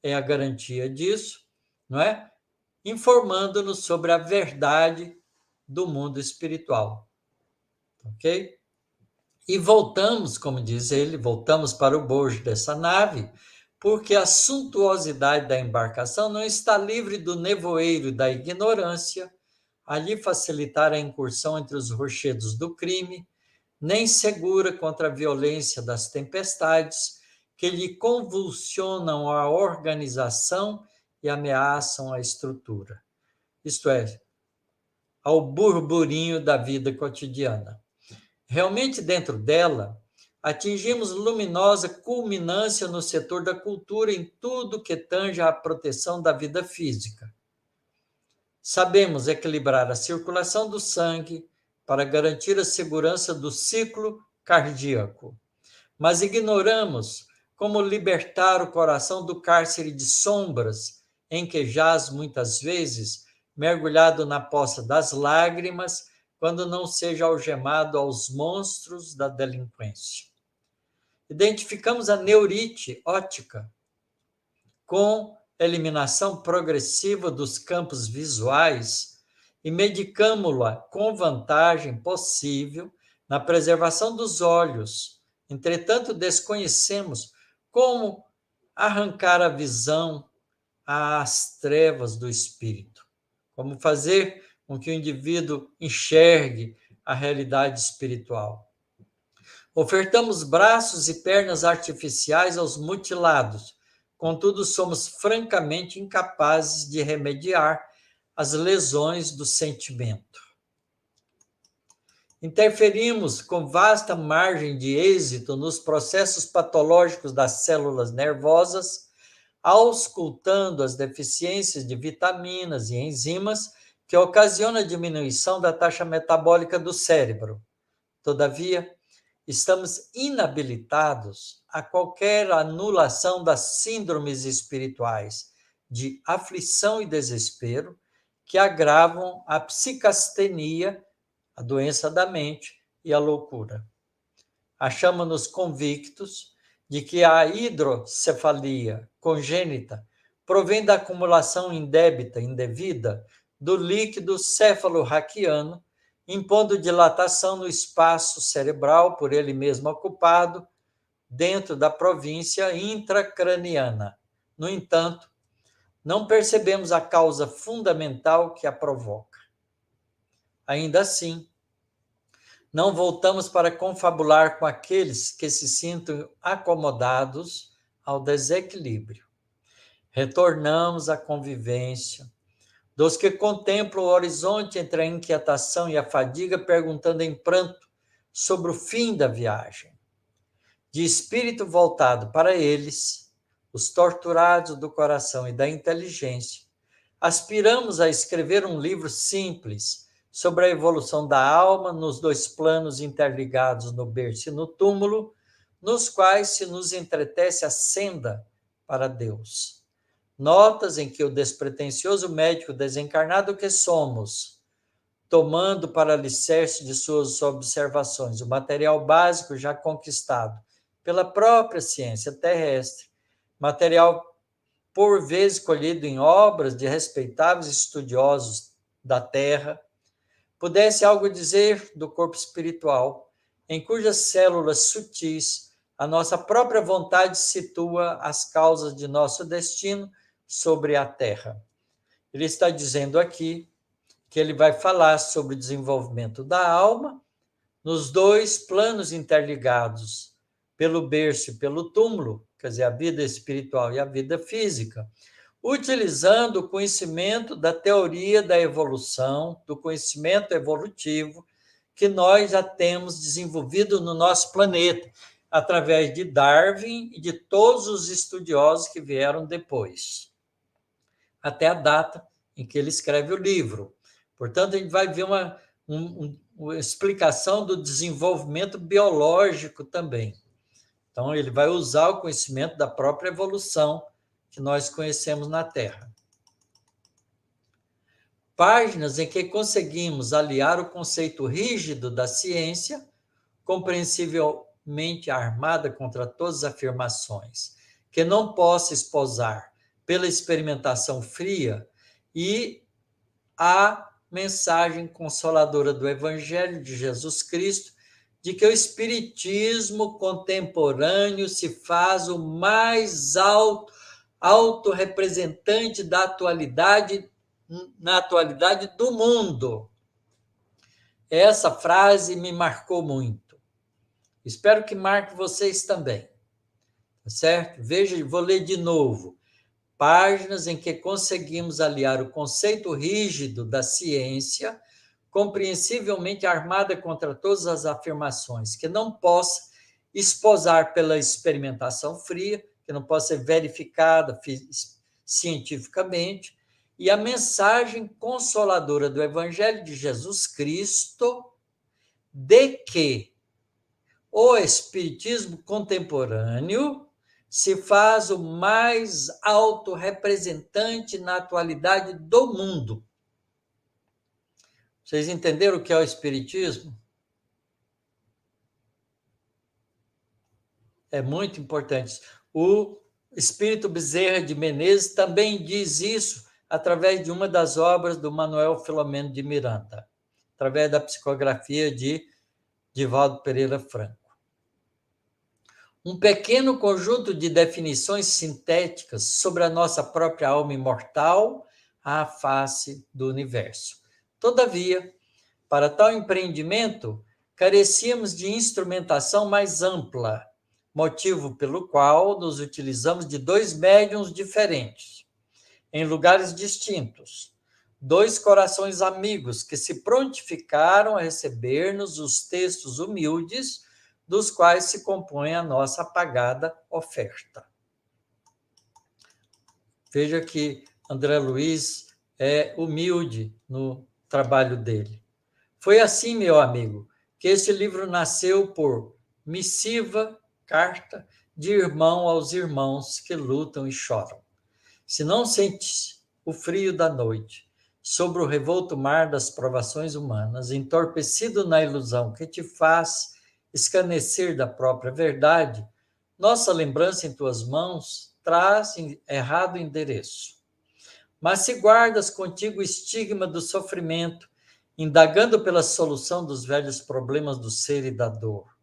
é a garantia disso, não é? Informando-nos sobre a verdade do mundo espiritual. Ok? E voltamos, como diz ele, voltamos para o bojo dessa nave, porque a suntuosidade da embarcação não está livre do nevoeiro da ignorância, a lhe facilitar a incursão entre os rochedos do crime, nem segura contra a violência das tempestades que lhe convulsionam a organização e ameaçam a estrutura. Isto é, ao burburinho da vida cotidiana. Realmente, dentro dela, atingimos luminosa culminância no setor da cultura em tudo que tange à proteção da vida física. Sabemos equilibrar a circulação do sangue para garantir a segurança do ciclo cardíaco, mas ignoramos como libertar o coração do cárcere de sombras em que jaz muitas vezes mergulhado na poça das lágrimas, quando não seja algemado aos monstros da delinquência. Identificamos a neurite óptica com eliminação progressiva dos campos visuais e medicamo-la com vantagem possível na preservação dos olhos. Entretanto, desconhecemos como arrancar a visão às trevas do espírito, como fazer com que o indivíduo enxergue a realidade espiritual. Ofertamos braços e pernas artificiais aos mutilados, contudo, somos francamente incapazes de remediar as lesões do sentimento. Interferimos com vasta margem de êxito nos processos patológicos das células nervosas, auscultando as deficiências de vitaminas e enzimas que ocasionam a diminuição da taxa metabólica do cérebro. Todavia, estamos inabilitados a qualquer anulação das síndromes espirituais de aflição e desespero que agravam a psicastenia, a doença da mente e a loucura. Achamos-nos convictos de que a hidrocefalia congênita provém da acumulação indevida do líquido cefalorraquiano, impondo dilatação no espaço cerebral por ele mesmo ocupado dentro da província intracraniana. No entanto, não percebemos a causa fundamental que a provoca. Ainda assim, não voltamos para confabular com aqueles que se sintam acomodados ao desequilíbrio. Retornamos à convivência dos que contemplam o horizonte entre a inquietação e a fadiga, perguntando em pranto sobre o fim da viagem. De espírito voltado para eles, os torturados do coração e da inteligência, aspiramos a escrever um livro simples sobre a evolução da alma nos dois planos interligados no berço e no túmulo, nos quais se nos entretece a senda para Deus. Notas em que o despretensioso médico desencarnado que somos, tomando para alicerce de suas observações o material básico já conquistado pela própria ciência terrestre, material por vezes colhido em obras de respeitáveis estudiosos da Terra, pudesse algo dizer do corpo espiritual, em cujas células sutis a nossa própria vontade situa as causas de nosso destino sobre a Terra. Ele está dizendo aqui que ele vai falar sobre o desenvolvimento da alma nos dois planos interligados, pelo berço e pelo túmulo, quer dizer, a vida espiritual e a vida física, utilizando o conhecimento da teoria da evolução, do conhecimento evolutivo que nós já temos desenvolvido no nosso planeta, através de Darwin e de todos os estudiosos que vieram depois, até a data em que ele escreve o livro. Portanto, a gente vai ver uma explicação do desenvolvimento biológico também. Então, ele vai usar o conhecimento da própria evolução que nós conhecemos na Terra. Páginas em que conseguimos aliar o conceito rígido da ciência, compreensivelmente armada contra todas as afirmações, que não possa esposar pela experimentação fria, e a mensagem consoladora do Evangelho de Jesus Cristo, de que o espiritismo contemporâneo se faz o mais alto representante da atualidade, na atualidade do mundo. Essa frase me marcou muito. Espero que marque vocês também. Tá certo? Veja, vou ler de novo. Páginas em que conseguimos aliar o conceito rígido da ciência, compreensivelmente armada contra todas as afirmações, que não possa esposar pela experimentação fria, que não possa ser verificada cientificamente, e a mensagem consoladora do Evangelho de Jesus Cristo, de que o Espiritismo contemporâneo se faz o mais alto representante na atualidade do mundo. Vocês entenderam o que é o Espiritismo? É muito importante. O Espírito Bezerra de Menezes também diz isso através de uma das obras do Manuel Filomeno de Miranda, através da psicografia de Divaldo Pereira Franco. Um pequeno conjunto de definições sintéticas sobre a nossa própria alma imortal à face do universo. Todavia, para tal empreendimento, carecíamos de instrumentação mais ampla, motivo pelo qual nos utilizamos de 2 médiuns diferentes, em lugares distintos, 2 corações amigos que se prontificaram a receber-nos os textos humildes dos quais se compõe a nossa apagada oferta. Veja que André Luiz é humilde no trabalho dele. Foi assim, meu amigo, que este livro nasceu por missiva, carta de irmão aos irmãos que lutam e choram. Se não sentes o frio da noite, sobre o revolto mar das provações humanas, entorpecido na ilusão que te faz escarnecer da própria verdade, nossa lembrança em tuas mãos traz errado endereço. Mas se guardas contigo o estigma do sofrimento, indagando pela solução dos velhos problemas do ser e da dor,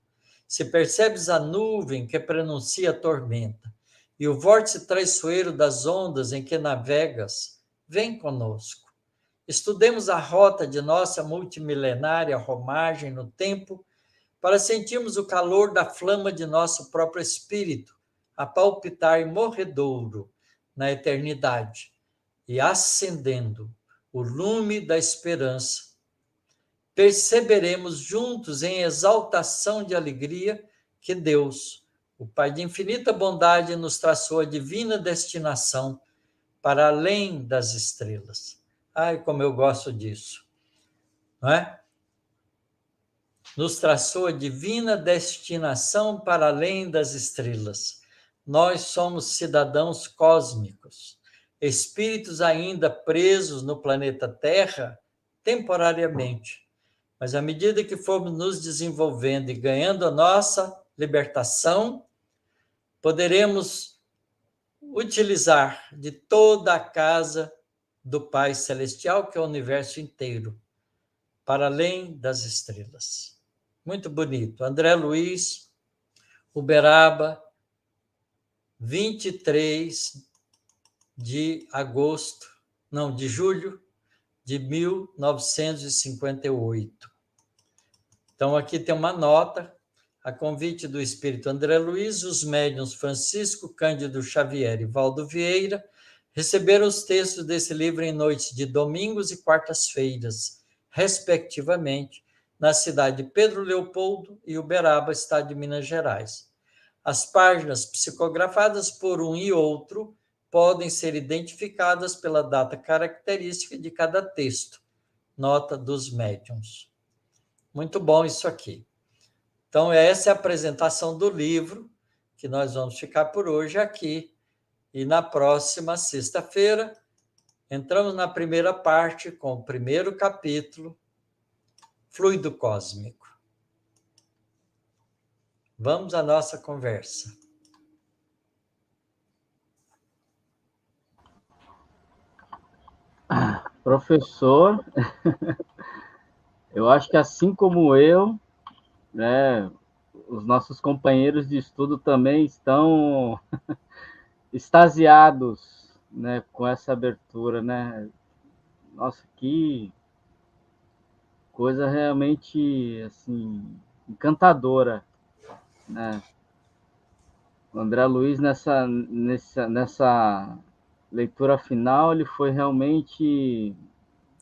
se percebes a nuvem que prenuncia a tormenta e o vórtice traiçoeiro das ondas em que navegas, vem conosco. Estudemos a rota de nossa multimilenária romagem no tempo para sentirmos o calor da flama de nosso próprio espírito a palpitar morredouro na eternidade e acendendo o lume da esperança. Perceberemos juntos em exaltação de alegria que Deus, o Pai de infinita bondade, nos traçou a divina destinação para além das estrelas. Ai, como eu gosto disso, não é? Nos traçou a divina destinação para além das estrelas. Nós somos cidadãos cósmicos, espíritos ainda presos no planeta Terra temporariamente. Mas à medida que formos nos desenvolvendo e ganhando a nossa libertação, poderemos utilizar de toda a casa do Pai Celestial, que é o universo inteiro, para além das estrelas. Muito bonito. André Luiz, Uberaba, 23 de julho de 1958. Então, aqui tem uma nota, a convite do Espírito André Luiz, os médiuns Francisco Cândido Xavier e Valdo Vieira receberam os textos desse livro em noites de domingos e quartas-feiras, respectivamente, na cidade de Pedro Leopoldo e Uberaba, estado de Minas Gerais. As páginas psicografadas por um e outro podem ser identificadas pela data característica de cada texto. Nota dos médiuns. Muito bom isso aqui. Então, essa é a apresentação do livro, que nós vamos ficar por hoje aqui. E na próxima sexta-feira, entramos na primeira parte com o primeiro capítulo, Fluido Cósmico. Vamos à nossa conversa. Professor, eu acho que assim como eu, né, os nossos companheiros de estudo também estão extasiados, né, com essa abertura, né? Nossa, que coisa realmente assim encantadora, né? O André Luiz nessa leitura final, ele foi realmente,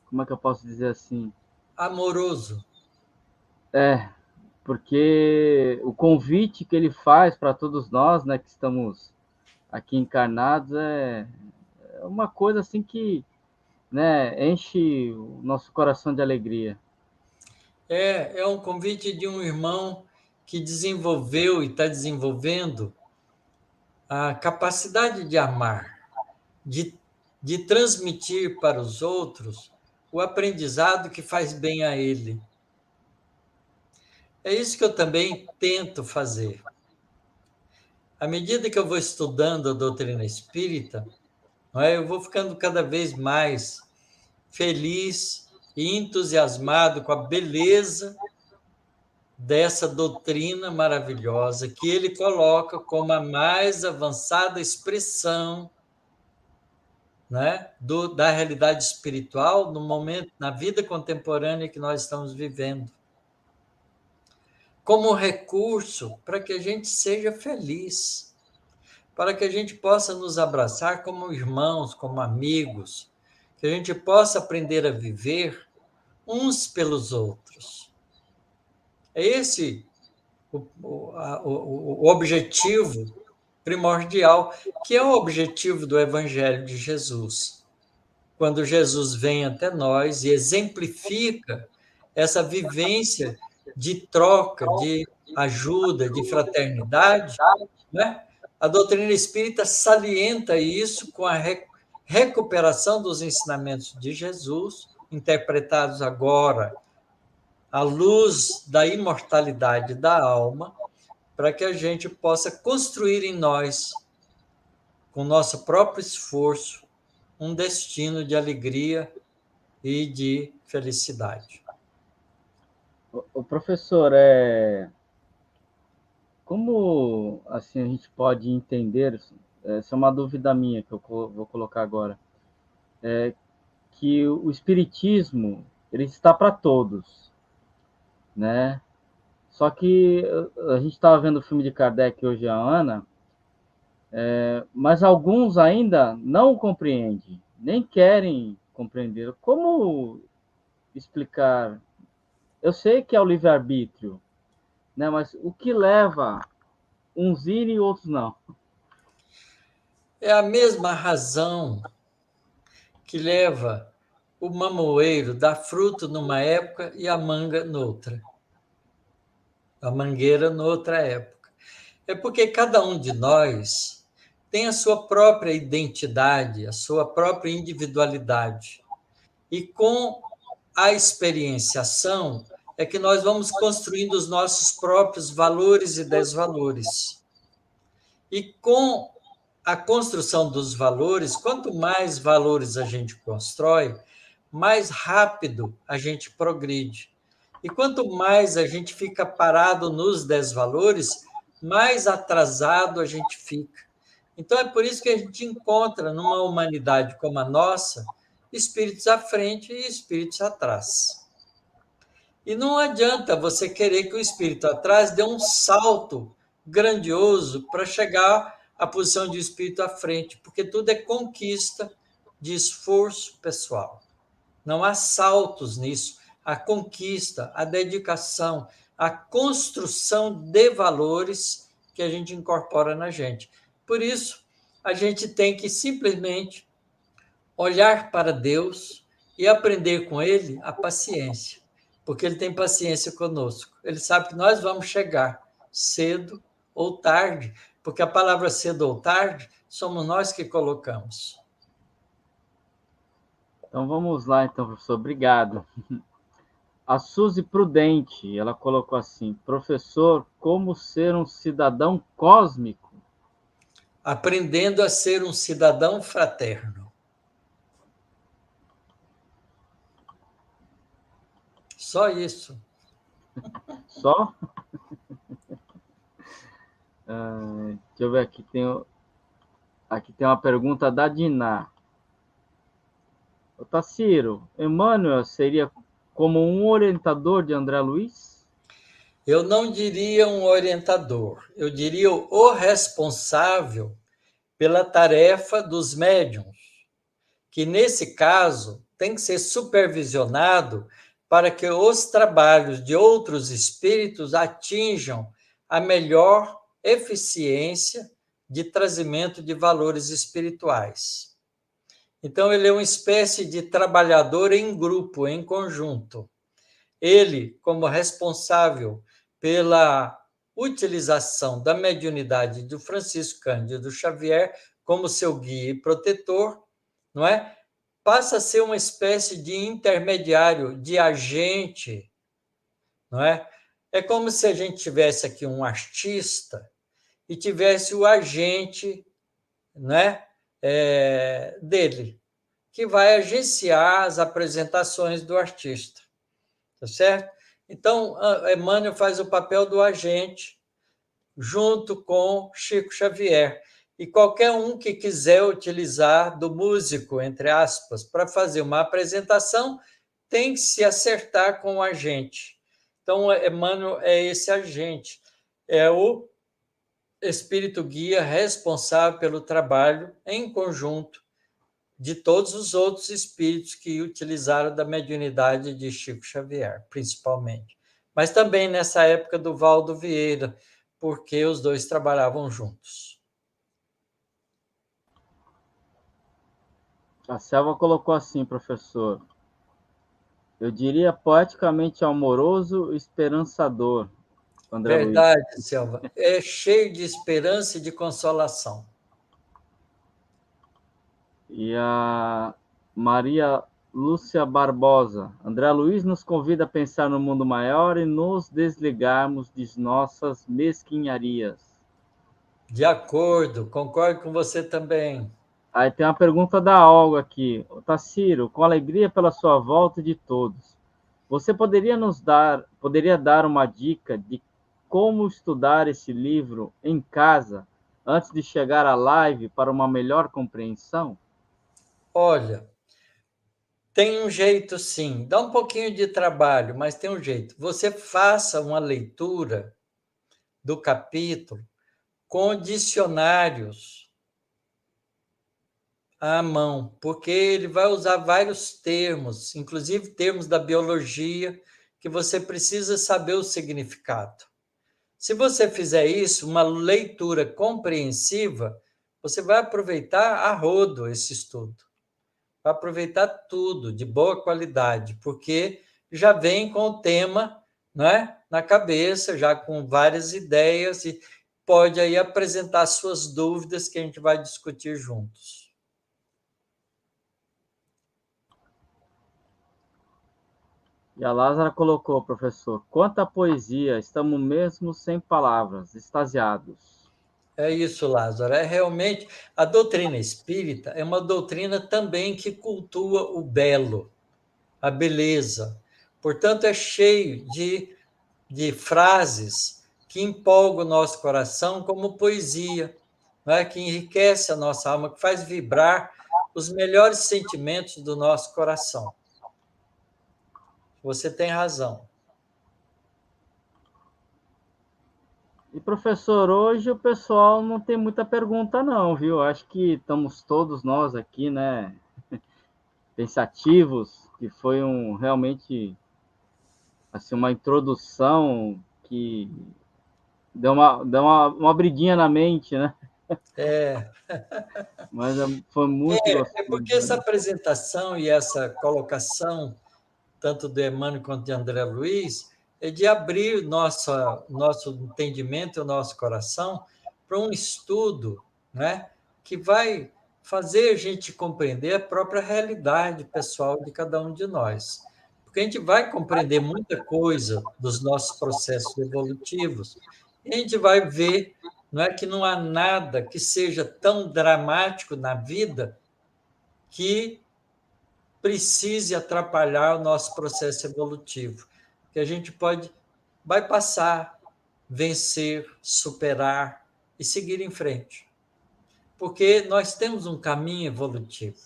como é que eu posso dizer assim? Amoroso. Porque o convite que ele faz para todos nós, né, que estamos aqui encarnados, é uma coisa assim que, né, enche o nosso coração de alegria. É um convite de um irmão que desenvolveu e está desenvolvendo a capacidade de amar, de transmitir para os outros o aprendizado que faz bem a ele. É isso que eu também tento fazer. À medida que eu vou estudando a doutrina espírita, não é, eu vou ficando cada vez mais feliz e entusiasmado com a beleza dessa doutrina maravilhosa que ele coloca como a mais avançada expressão, né, da realidade espiritual no momento, na vida contemporânea que nós estamos vivendo. como recurso para que a gente seja feliz, para que a gente possa nos abraçar como irmãos, como amigos, que a gente possa aprender a viver uns pelos outros. É esse o objetivo primordial, que é o objetivo do Evangelho de Jesus. Quando Jesus vem até nós e exemplifica essa vivência de troca, de ajuda, de fraternidade, né? A doutrina espírita salienta isso com a recuperação dos ensinamentos de Jesus, interpretados agora à luz da imortalidade da alma, para que a gente possa construir em nós, com nosso próprio esforço, um destino de alegria e de felicidade. O professor, como assim a gente pode entender, essa é uma dúvida minha que eu vou colocar agora, que o espiritismo ele está para todos, né? Só que a gente estava vendo o filme de Kardec hoje, a Ana, mas alguns ainda não compreendem, nem querem compreender. Como explicar? Eu sei que é o livre-arbítrio, né? Mas o que leva uns irem e outros não? É a mesma razão que leva o mamoeiro dar fruto numa época e a manga noutra, a mangueira noutra época. É porque cada um de nós tem a sua própria identidade, a sua própria individualidade. E com a experienciação é que nós vamos construindo os nossos próprios valores e desvalores. E com a construção dos valores, quanto mais valores a gente constrói, mais rápido a gente progride. E quanto mais a gente fica parado nos desvalores, mais atrasado a gente fica. Então é por isso que a gente encontra numa humanidade como a nossa, espíritos à frente e espíritos atrás. E não adianta você querer que o espírito atrás dê um salto grandioso para chegar à posição de espírito à frente, porque tudo é conquista de esforço pessoal. Não há saltos nisso. A conquista, a dedicação, a construção de valores que a gente incorpora na gente. Por isso, a gente tem que simplesmente olhar para Deus e aprender com Ele a paciência, porque Ele tem paciência conosco. Ele sabe que nós vamos chegar cedo ou tarde, porque a palavra cedo ou tarde somos nós que colocamos. Então vamos lá, então, professor. Obrigado. A Suzy Prudente, ela colocou assim: professor, como ser um cidadão cósmico? Aprendendo a ser um cidadão fraterno. Só isso. Só? Deixa eu ver aqui. Aqui tem uma pergunta da Diná. Taciro, Emmanuel seria como um orientador de André Luiz? Eu não diria um orientador, eu diria o responsável pela tarefa dos médiuns, que nesse caso tem que ser supervisionado para que os trabalhos de outros espíritos atinjam a melhor eficiência de trazimento de valores espirituais. Então, ele é uma espécie de trabalhador em grupo, em conjunto. Ele, como responsável pela utilização da mediunidade do Francisco Cândido Xavier como seu guia e protetor, não é? Passa a ser uma espécie de intermediário, de agente, não é? É como se a gente tivesse aqui um artista e tivesse o agente, né, dele, que vai agenciar as apresentações do artista, tá certo? Então, Emmanuel faz o papel do agente junto com Chico Xavier. E qualquer um que quiser utilizar do músico, entre aspas, para fazer uma apresentação, tem que se acertar com o agente. Então, Emmanuel é esse agente, é o espírito guia responsável pelo trabalho em conjunto de todos os outros espíritos que utilizaram da mediunidade de Chico Xavier, principalmente. Mas também nessa época do Valdo Vieira, porque os dois trabalhavam juntos. A Selva colocou assim, professor. Eu diria poeticamente amoroso e esperançador, André Luiz. Verdade, Selva. É cheio de esperança e de consolação. E a Maria Lúcia Barbosa. André Luiz nos convida a pensar no mundo maior e nos desligarmos de nossas mesquinharias. De acordo, concordo com você também. Aí tem uma pergunta da Olga aqui. Taciro, com alegria pela sua volta de todos. Você poderia dar uma dica de como estudar esse livro em casa antes de chegar à live para uma melhor compreensão? Olha, tem um jeito, sim. Dá um pouquinho de trabalho, mas tem um jeito. Você faça uma leitura do capítulo com dicionários à mão, porque ele vai usar vários termos, inclusive termos da biologia, que você precisa saber o significado. Se você fizer isso, uma leitura compreensiva, você vai aproveitar a rodo esse estudo. Vai aproveitar tudo de boa qualidade, porque já vem com o tema, não é, na cabeça, já com várias ideias, e pode aí apresentar suas dúvidas que a gente vai discutir juntos. E a Lázara colocou, professor, quanta poesia, estamos mesmo sem palavras, extasiados. É isso, Lázaro. É realmente a doutrina espírita é uma doutrina também que cultua o belo, a beleza. Portanto, é cheio de frases que empolgam o nosso coração como poesia, não é? Que enriquece a nossa alma, que faz vibrar os melhores sentimentos do nosso coração. Você tem razão. E, professor, hoje o pessoal não tem muita pergunta não, viu? Acho que estamos todos nós aqui, né, pensativos, que foi realmente assim, uma introdução que deu uma briguinha na mente, né? É, Mas foi muito é gostoso. porque essa apresentação e essa colocação tanto do Emmanuel quanto de André Luiz, é de abrir nosso entendimento e o nosso coração para um estudo, né, que vai fazer a gente compreender a própria realidade pessoal de cada um de nós. Porque a gente vai compreender muita coisa dos nossos processos evolutivos e a gente vai ver, não é, que não há nada que seja tão dramático na vida que precise atrapalhar o nosso processo evolutivo, que a gente vai passar, vencer, superar e seguir em frente. Porque nós temos um caminho evolutivo.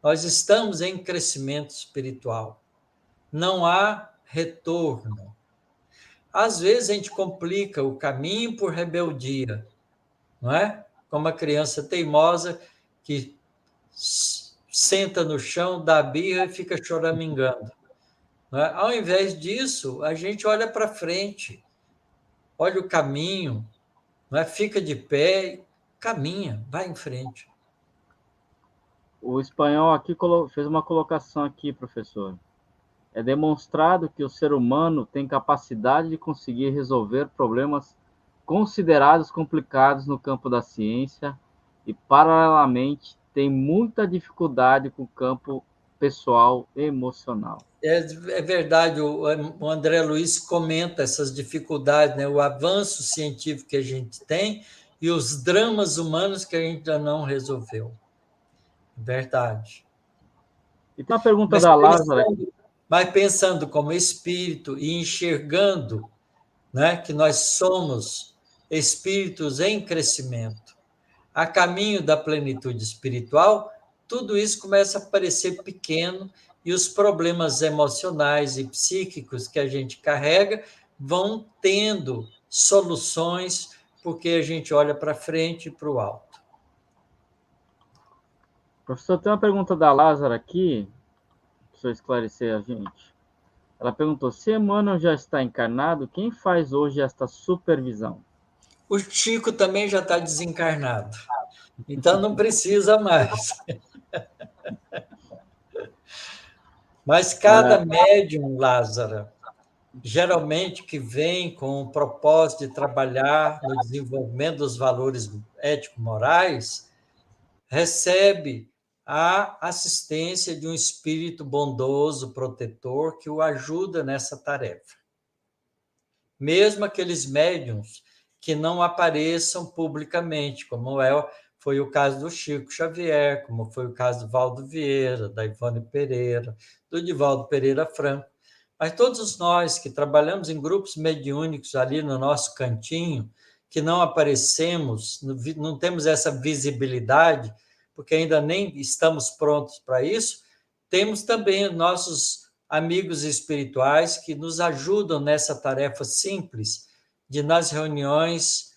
Nós estamos em crescimento espiritual. Não há retorno. Às vezes a gente complica o caminho por rebeldia, não é? Como a criança teimosa que senta no chão, dá birra e fica choramingando. Não é? Ao invés disso, a gente olha para frente, olha o caminho, não é? Fica de pé, caminha, vai em frente. O espanhol aqui fez uma colocação aqui, professor. É demonstrado que o ser humano tem capacidade de conseguir resolver problemas considerados complicados no campo da ciência e, paralelamente, tem muita dificuldade com o campo pessoal e emocional. É verdade, o André Luiz comenta essas dificuldades, né? O avanço científico que a gente tem e os dramas humanos que a gente ainda não resolveu. Verdade. E tem uma pergunta Mas da Lázara. pensando, mas pensando como espírito e enxergando, né, que nós somos espíritos em crescimento, a caminho da plenitude espiritual, tudo isso começa a parecer pequeno e os problemas emocionais e psíquicos que a gente carrega vão tendo soluções, porque a gente olha para frente e para o alto. Professor, tem uma pergunta da Lázara aqui, para eu esclarecer a gente. Ela perguntou: se Emmanuel já está encarnado, quem faz hoje esta supervisão? O Chico também já está desencarnado, então não precisa mais. Mas cada médium, Lázara, geralmente que vem com o propósito de trabalhar no desenvolvimento dos valores ético-morais, recebe a assistência de um espírito bondoso, protetor, que o ajuda nessa tarefa. Mesmo aqueles médiuns que não apareçam publicamente, foi o caso do Chico Xavier, como foi o caso do Valdo Vieira, da Ivone Pereira, do Divaldo Pereira Franco. Mas todos nós que trabalhamos em grupos mediúnicos ali no nosso cantinho, que não aparecemos, não temos essa visibilidade, porque ainda nem estamos prontos para isso, temos também nossos amigos espirituais que nos ajudam nessa tarefa simples de, nas reuniões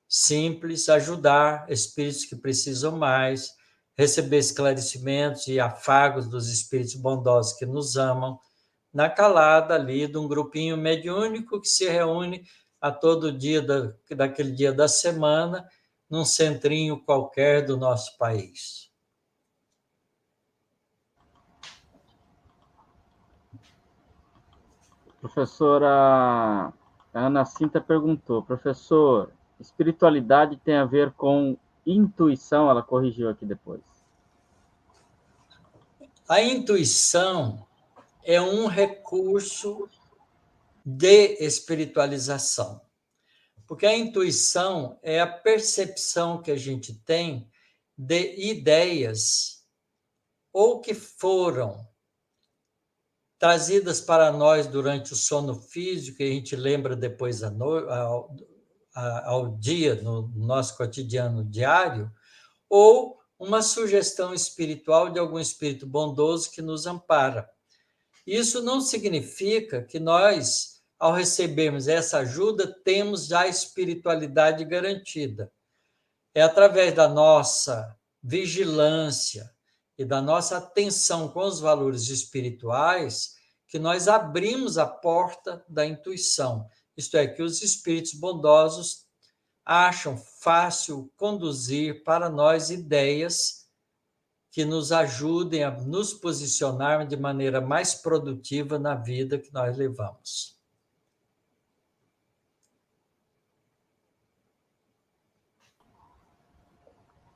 simples, ajudar espíritos que precisam mais, receber esclarecimentos e afagos dos espíritos bondosos que nos amam, na calada ali de um grupinho mediúnico que se reúne a todo dia daquele dia da semana, num centrinho qualquer do nosso país. Professora Ana Cinta perguntou: professor, espiritualidade tem a ver com intuição? Ela corrigiu aqui depois. A intuição é um recurso de espiritualização, porque a intuição é a percepção que a gente tem de ideias ou que foram trazidas para nós durante o sono físico, e a gente lembra depois ao dia, no nosso cotidiano diário, ou uma sugestão espiritual de algum espírito bondoso que nos ampara. Isso não significa que nós, ao recebermos essa ajuda, temos já a espiritualidade garantida. É através da nossa vigilância e da nossa atenção com os valores espirituais que nós abrimos a porta da intuição. Isto é, que os espíritos bondosos acham fácil conduzir para nós ideias que nos ajudem a nos posicionar de maneira mais produtiva na vida que nós levamos.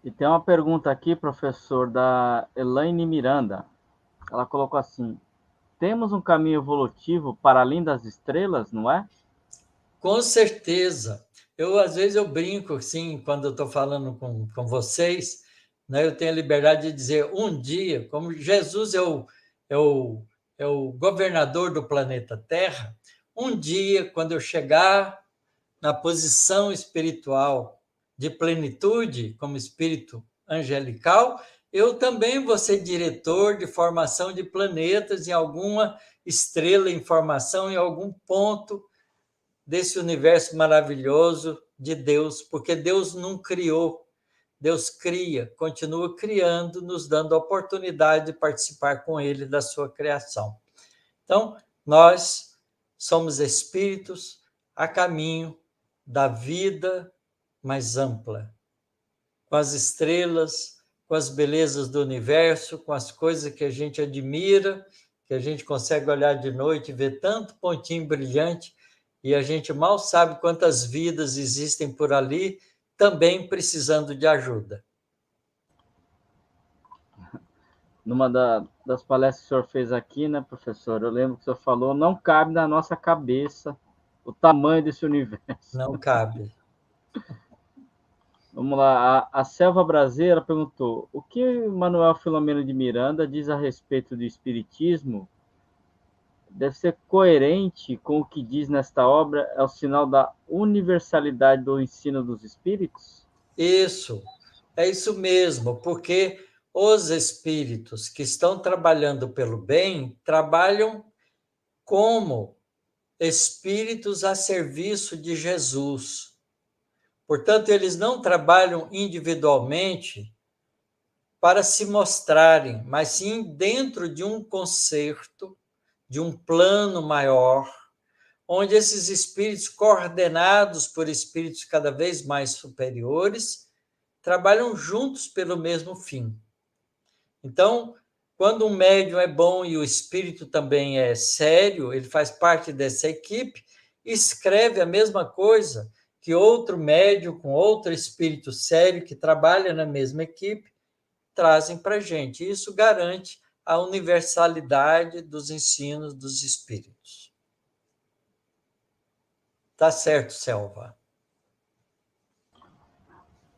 E tem uma pergunta aqui, professor, da Elaine Miranda. Ela colocou assim: temos um caminho evolutivo para além das estrelas, não é? Com certeza. Às vezes, eu brinco, assim, quando eu estou falando com vocês, né, eu tenho a liberdade de dizer, um dia, como Jesus é o governador do planeta Terra, um dia, quando eu chegar na posição espiritual de plenitude, como espírito angelical, eu também vou ser diretor de formação de planetas em alguma estrela em formação, em algum ponto desse universo maravilhoso de Deus, porque Deus não criou, Deus cria, continua criando, nos dando a oportunidade de participar com Ele da sua criação. Então, nós somos espíritos a caminho da vida mais ampla, com as estrelas, com as belezas do universo, com as coisas que a gente admira, que a gente consegue olhar de noite e ver tanto pontinho brilhante, e a gente mal sabe quantas vidas existem por ali, também precisando de ajuda. Numa das palestras que o senhor fez aqui, né, professor? Eu lembro que o senhor falou: não cabe na nossa cabeça o tamanho desse universo. Não cabe. Vamos lá, a Selva Brasileira perguntou: o que Manuel Filomeno de Miranda diz a respeito do espiritismo? Deve ser coerente com o que diz nesta obra, é o sinal da universalidade do ensino dos espíritos? Isso, é isso mesmo, porque os espíritos que estão trabalhando pelo bem trabalham como espíritos a serviço de Jesus. Portanto, eles não trabalham individualmente para se mostrarem, mas sim dentro de um concerto, de um plano maior, onde esses espíritos, coordenados por espíritos cada vez mais superiores, trabalham juntos pelo mesmo fim. Então, quando um médium é bom e o espírito também é sério, ele faz parte dessa equipe, escreve a mesma coisa que outro médium com outro espírito sério que trabalha na mesma equipe trazem para a gente. Isso garante a universalidade dos ensinos dos espíritos. Tá certo, Selva.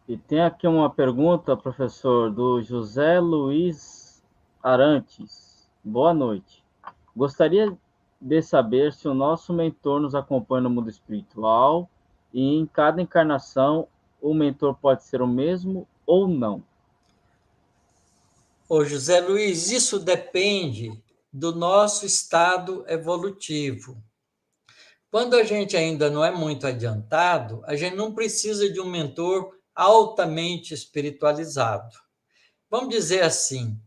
E tem aqui uma pergunta, professor, do José Luiz Arantes. Boa noite. Gostaria de saber se o nosso mentor nos acompanha no mundo espiritual e em cada encarnação o mentor pode ser o mesmo ou não. Ô, José Luiz, isso depende do nosso estado evolutivo. Quando a gente ainda não é muito adiantado, a gente não precisa de um mentor altamente espiritualizado. Vamos dizer assim,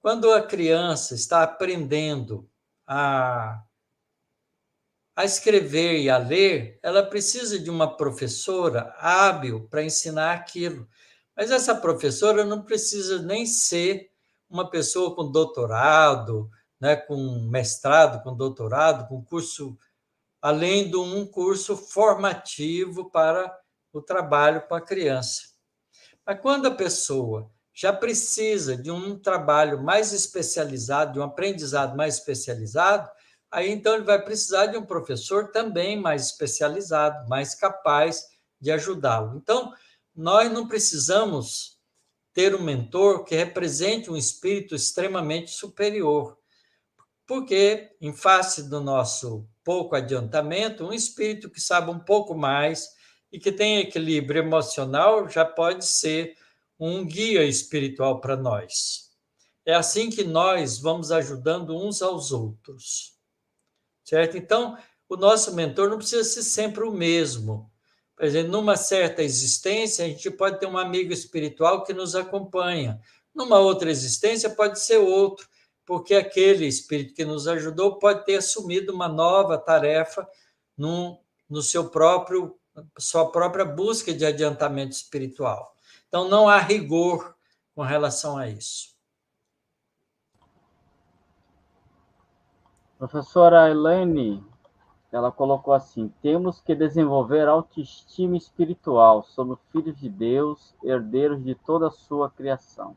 quando a criança está aprendendo a, a escrever e a ler, ela precisa de uma professora hábil para ensinar aquilo. Mas essa professora não precisa nem ser uma pessoa com doutorado, né, com mestrado, com doutorado, com curso, além de um curso formativo para o trabalho com a criança. Mas quando a pessoa já precisa de um trabalho mais especializado, de um aprendizado mais especializado, aí então ele vai precisar de um professor também mais especializado, mais capaz de ajudá-lo. Então, nós não precisamos ter um mentor que represente um espírito extremamente superior, porque, em face do nosso pouco adiantamento, um espírito que sabe um pouco mais e que tem equilíbrio emocional já pode ser um guia espiritual para nós. É assim que nós vamos ajudando uns aos outros, certo? Então, o nosso mentor não precisa ser sempre o mesmo. Por exemplo, numa certa existência, a gente pode ter um amigo espiritual que nos acompanha. Numa outra existência, pode ser outro, porque aquele espírito que nos ajudou pode ter assumido uma nova tarefa no seu próprio, sua própria busca de adiantamento espiritual. Então, não há rigor com relação a isso. Professora Elaine, ela colocou assim: temos que desenvolver autoestima espiritual, somos filhos de Deus, herdeiros de toda a sua criação.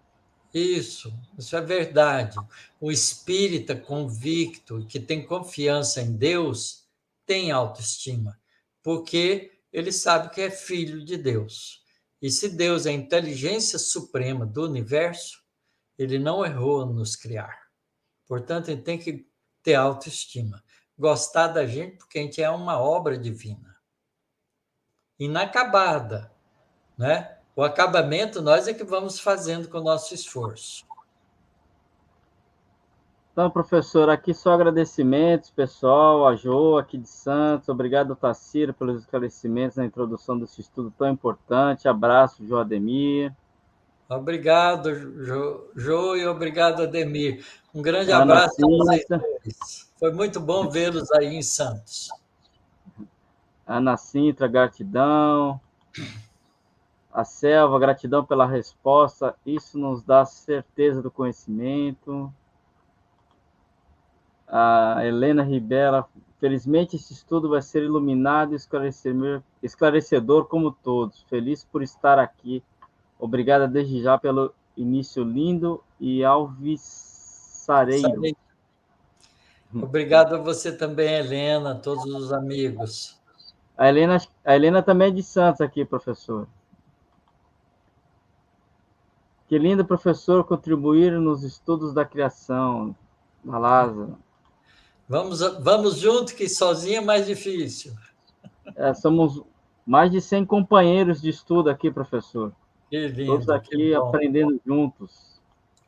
Isso é verdade. O espírita convicto, que tem confiança em Deus, tem autoestima, porque ele sabe que é filho de Deus. E se Deus é a inteligência suprema do universo, ele não errou em nos criar. Portanto, ele tem que ter autoestima. Gostar da gente, porque a gente é uma obra divina, inacabada, né? O acabamento nós é que vamos fazendo com o nosso esforço. Então, professor, aqui só agradecimentos, pessoal, a Jo aqui de Santos, obrigado, Tacira, pelos esclarecimentos na introdução desse estudo tão importante. Abraço, Jo Ademir. Obrigado, Jô, e obrigado, Ademir. Um grande Ana abraço a vocês Cinta, dois. Foi muito bom vê-los aí em Santos. Ana Sintra, gratidão. A Selva, gratidão pela resposta. Isso nos dá certeza do conhecimento. A Helena Ribeira, felizmente esse estudo vai ser iluminado e esclarecedor como todos. Feliz por estar aqui. Obrigada desde já pelo início lindo e alvissareiro. Obrigado a você também, Helena, a todos os amigos. A Helena também é de Santos aqui, professor. Que lindo, professor, contribuir nos estudos da criação. Da Lázaro. Vamos junto, que sozinho é mais difícil. Somos mais de 100 companheiros de estudo aqui, professor. Que Todos lindo, que aqui bom. aprendendo juntos.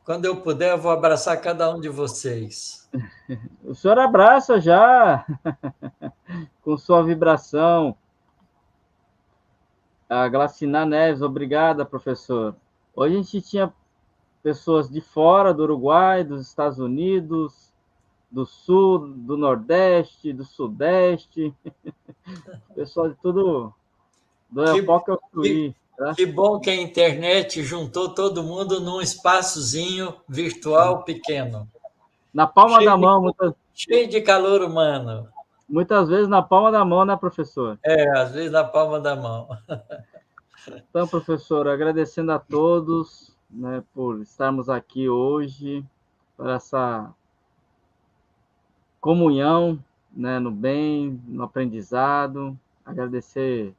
Quando eu puder, eu vou abraçar cada um de vocês. O senhor abraça já com sua vibração. A Glacinar Neves, obrigada, professor. Hoje a gente tinha pessoas de fora, do Uruguai, dos Estados Unidos, do Sul, do Nordeste, do Sudeste, pessoal de tudo, do Que, Epoca ao que, Chuí, tá? que bom que a internet juntou todo mundo num espaçozinho virtual pequeno, Na palma cheio da de, mão, cheio de calor humano. muitas vezes na palma da mão, né, professor? Às vezes na palma da mão. Então, professor, agradecendo a todos, né, por estarmos aqui hoje, por essa comunhão, né, no bem, no aprendizado. Agradecer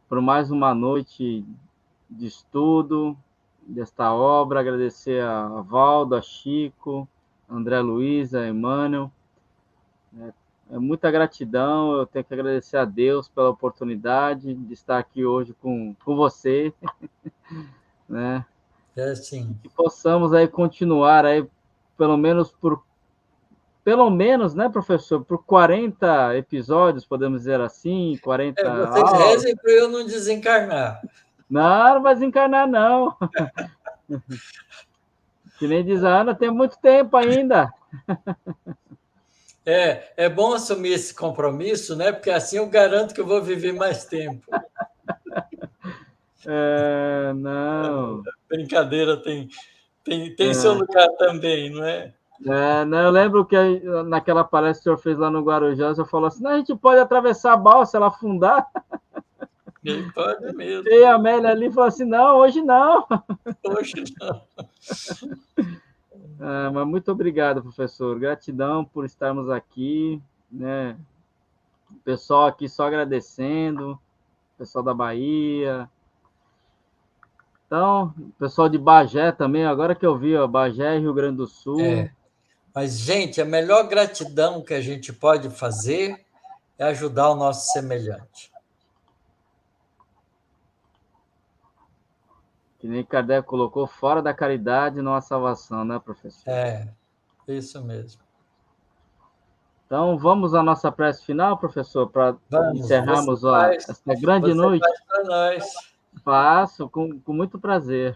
por mais uma noite de estudo desta obra, agradecer a Valdo, a Chico, a André Luiz, a Emmanuel. É muita gratidão, eu tenho que agradecer a Deus pela oportunidade de estar aqui hoje com você, né? É assim. Que possamos aí continuar aí pelo menos, né, professor, por 40 episódios, podemos dizer assim, 40 Vocês aulas. rezem para eu não desencarnar. Não, não vai desencarnar, não. Que nem diz a Ana, tem muito tempo ainda. É bom assumir esse compromisso, né? Porque assim eu garanto que eu vou viver mais tempo. Não. Brincadeira tem seu lugar também, não é? Não, eu lembro que naquela palestra que o senhor fez lá no Guarujá, o senhor falou assim: não, a gente pode atravessar a balsa, ela afundar. Pode mesmo. E a Amélia ali falou assim: não, hoje não. Hoje não. Mas muito obrigado, professor. Gratidão por estarmos aqui, né? O pessoal aqui só agradecendo, o pessoal da Bahia. Então, o pessoal de Bagé também, agora que eu vi, ó, Bagé, Rio Grande do Sul. Mas, gente, a melhor gratidão que a gente pode fazer é ajudar o nosso semelhante. Que nem Kardec colocou, fora da caridade não há salvação, né, professor? Isso mesmo. Então, vamos à nossa prece final, professor, para Vamos, encerrarmos esta grande você noite. faz para nós. Faço com muito prazer.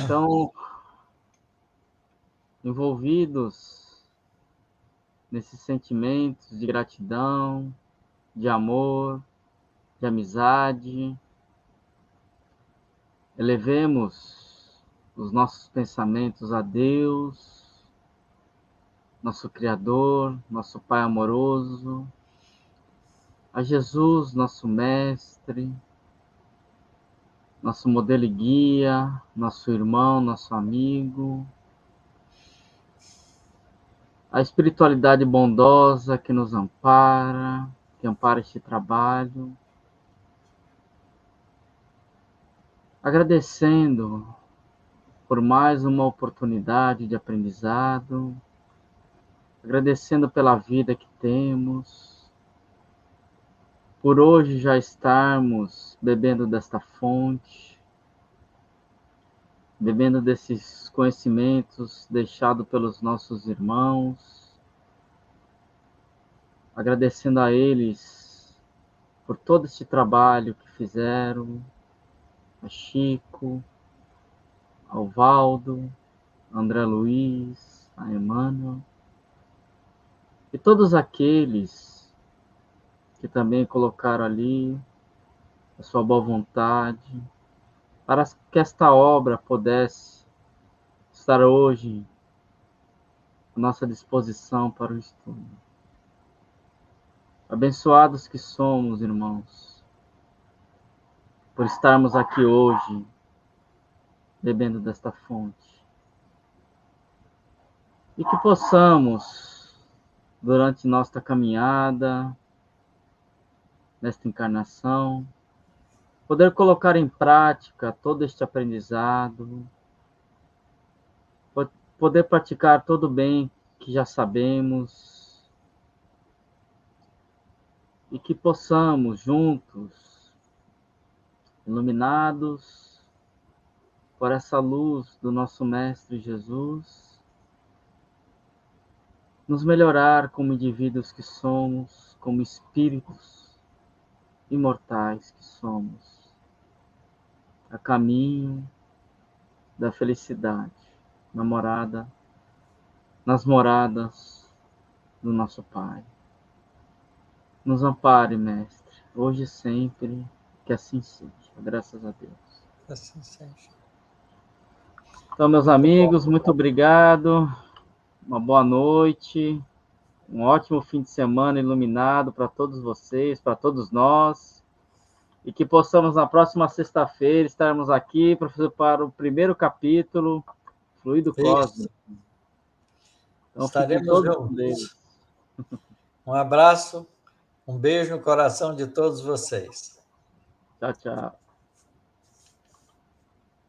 Então, envolvidos nesses sentimentos de gratidão, de amor, de amizade, elevemos os nossos pensamentos a Deus, nosso Criador, nosso Pai amoroso, a Jesus, nosso Mestre, nosso modelo e guia, nosso irmão, nosso amigo, a espiritualidade bondosa que nos ampara, que ampara este trabalho, agradecendo por mais uma oportunidade de aprendizado, agradecendo pela vida que temos, por hoje já estarmos bebendo desta fonte, bebendo desses conhecimentos deixados pelos nossos irmãos, agradecendo a eles por todo este trabalho que fizeram, a Chico, ao Valdo, a André Luiz, a Emmanuel, e todos aqueles que também colocaram ali a sua boa vontade, para que esta obra pudesse estar hoje à nossa disposição para o estudo. Abençoados que somos, irmãos, por estarmos aqui hoje, bebendo desta fonte. E que possamos, durante nossa caminhada, nesta encarnação, poder colocar em prática todo este aprendizado, poder praticar todo o bem que já sabemos, e que possamos juntos, iluminados por essa luz do nosso Mestre Jesus, nos melhorar como indivíduos que somos, como espíritos imortais que somos, a caminho da felicidade, nas moradas do nosso Pai. Nos ampare, Mestre, hoje e sempre, que assim seja. Graças a Deus. Assim seja. Então, meus Muito amigos, bom. muito obrigado. Uma boa noite. Um ótimo fim de semana iluminado para todos vocês, para todos nós. E que possamos, na próxima sexta-feira, estarmos aqui, professor, para o primeiro capítulo, Fluido Isso. Cósmico. Então, fiquem Estaremos todos com Deus. juntos. Um abraço, um beijo no coração de todos vocês. Tchau, tchau.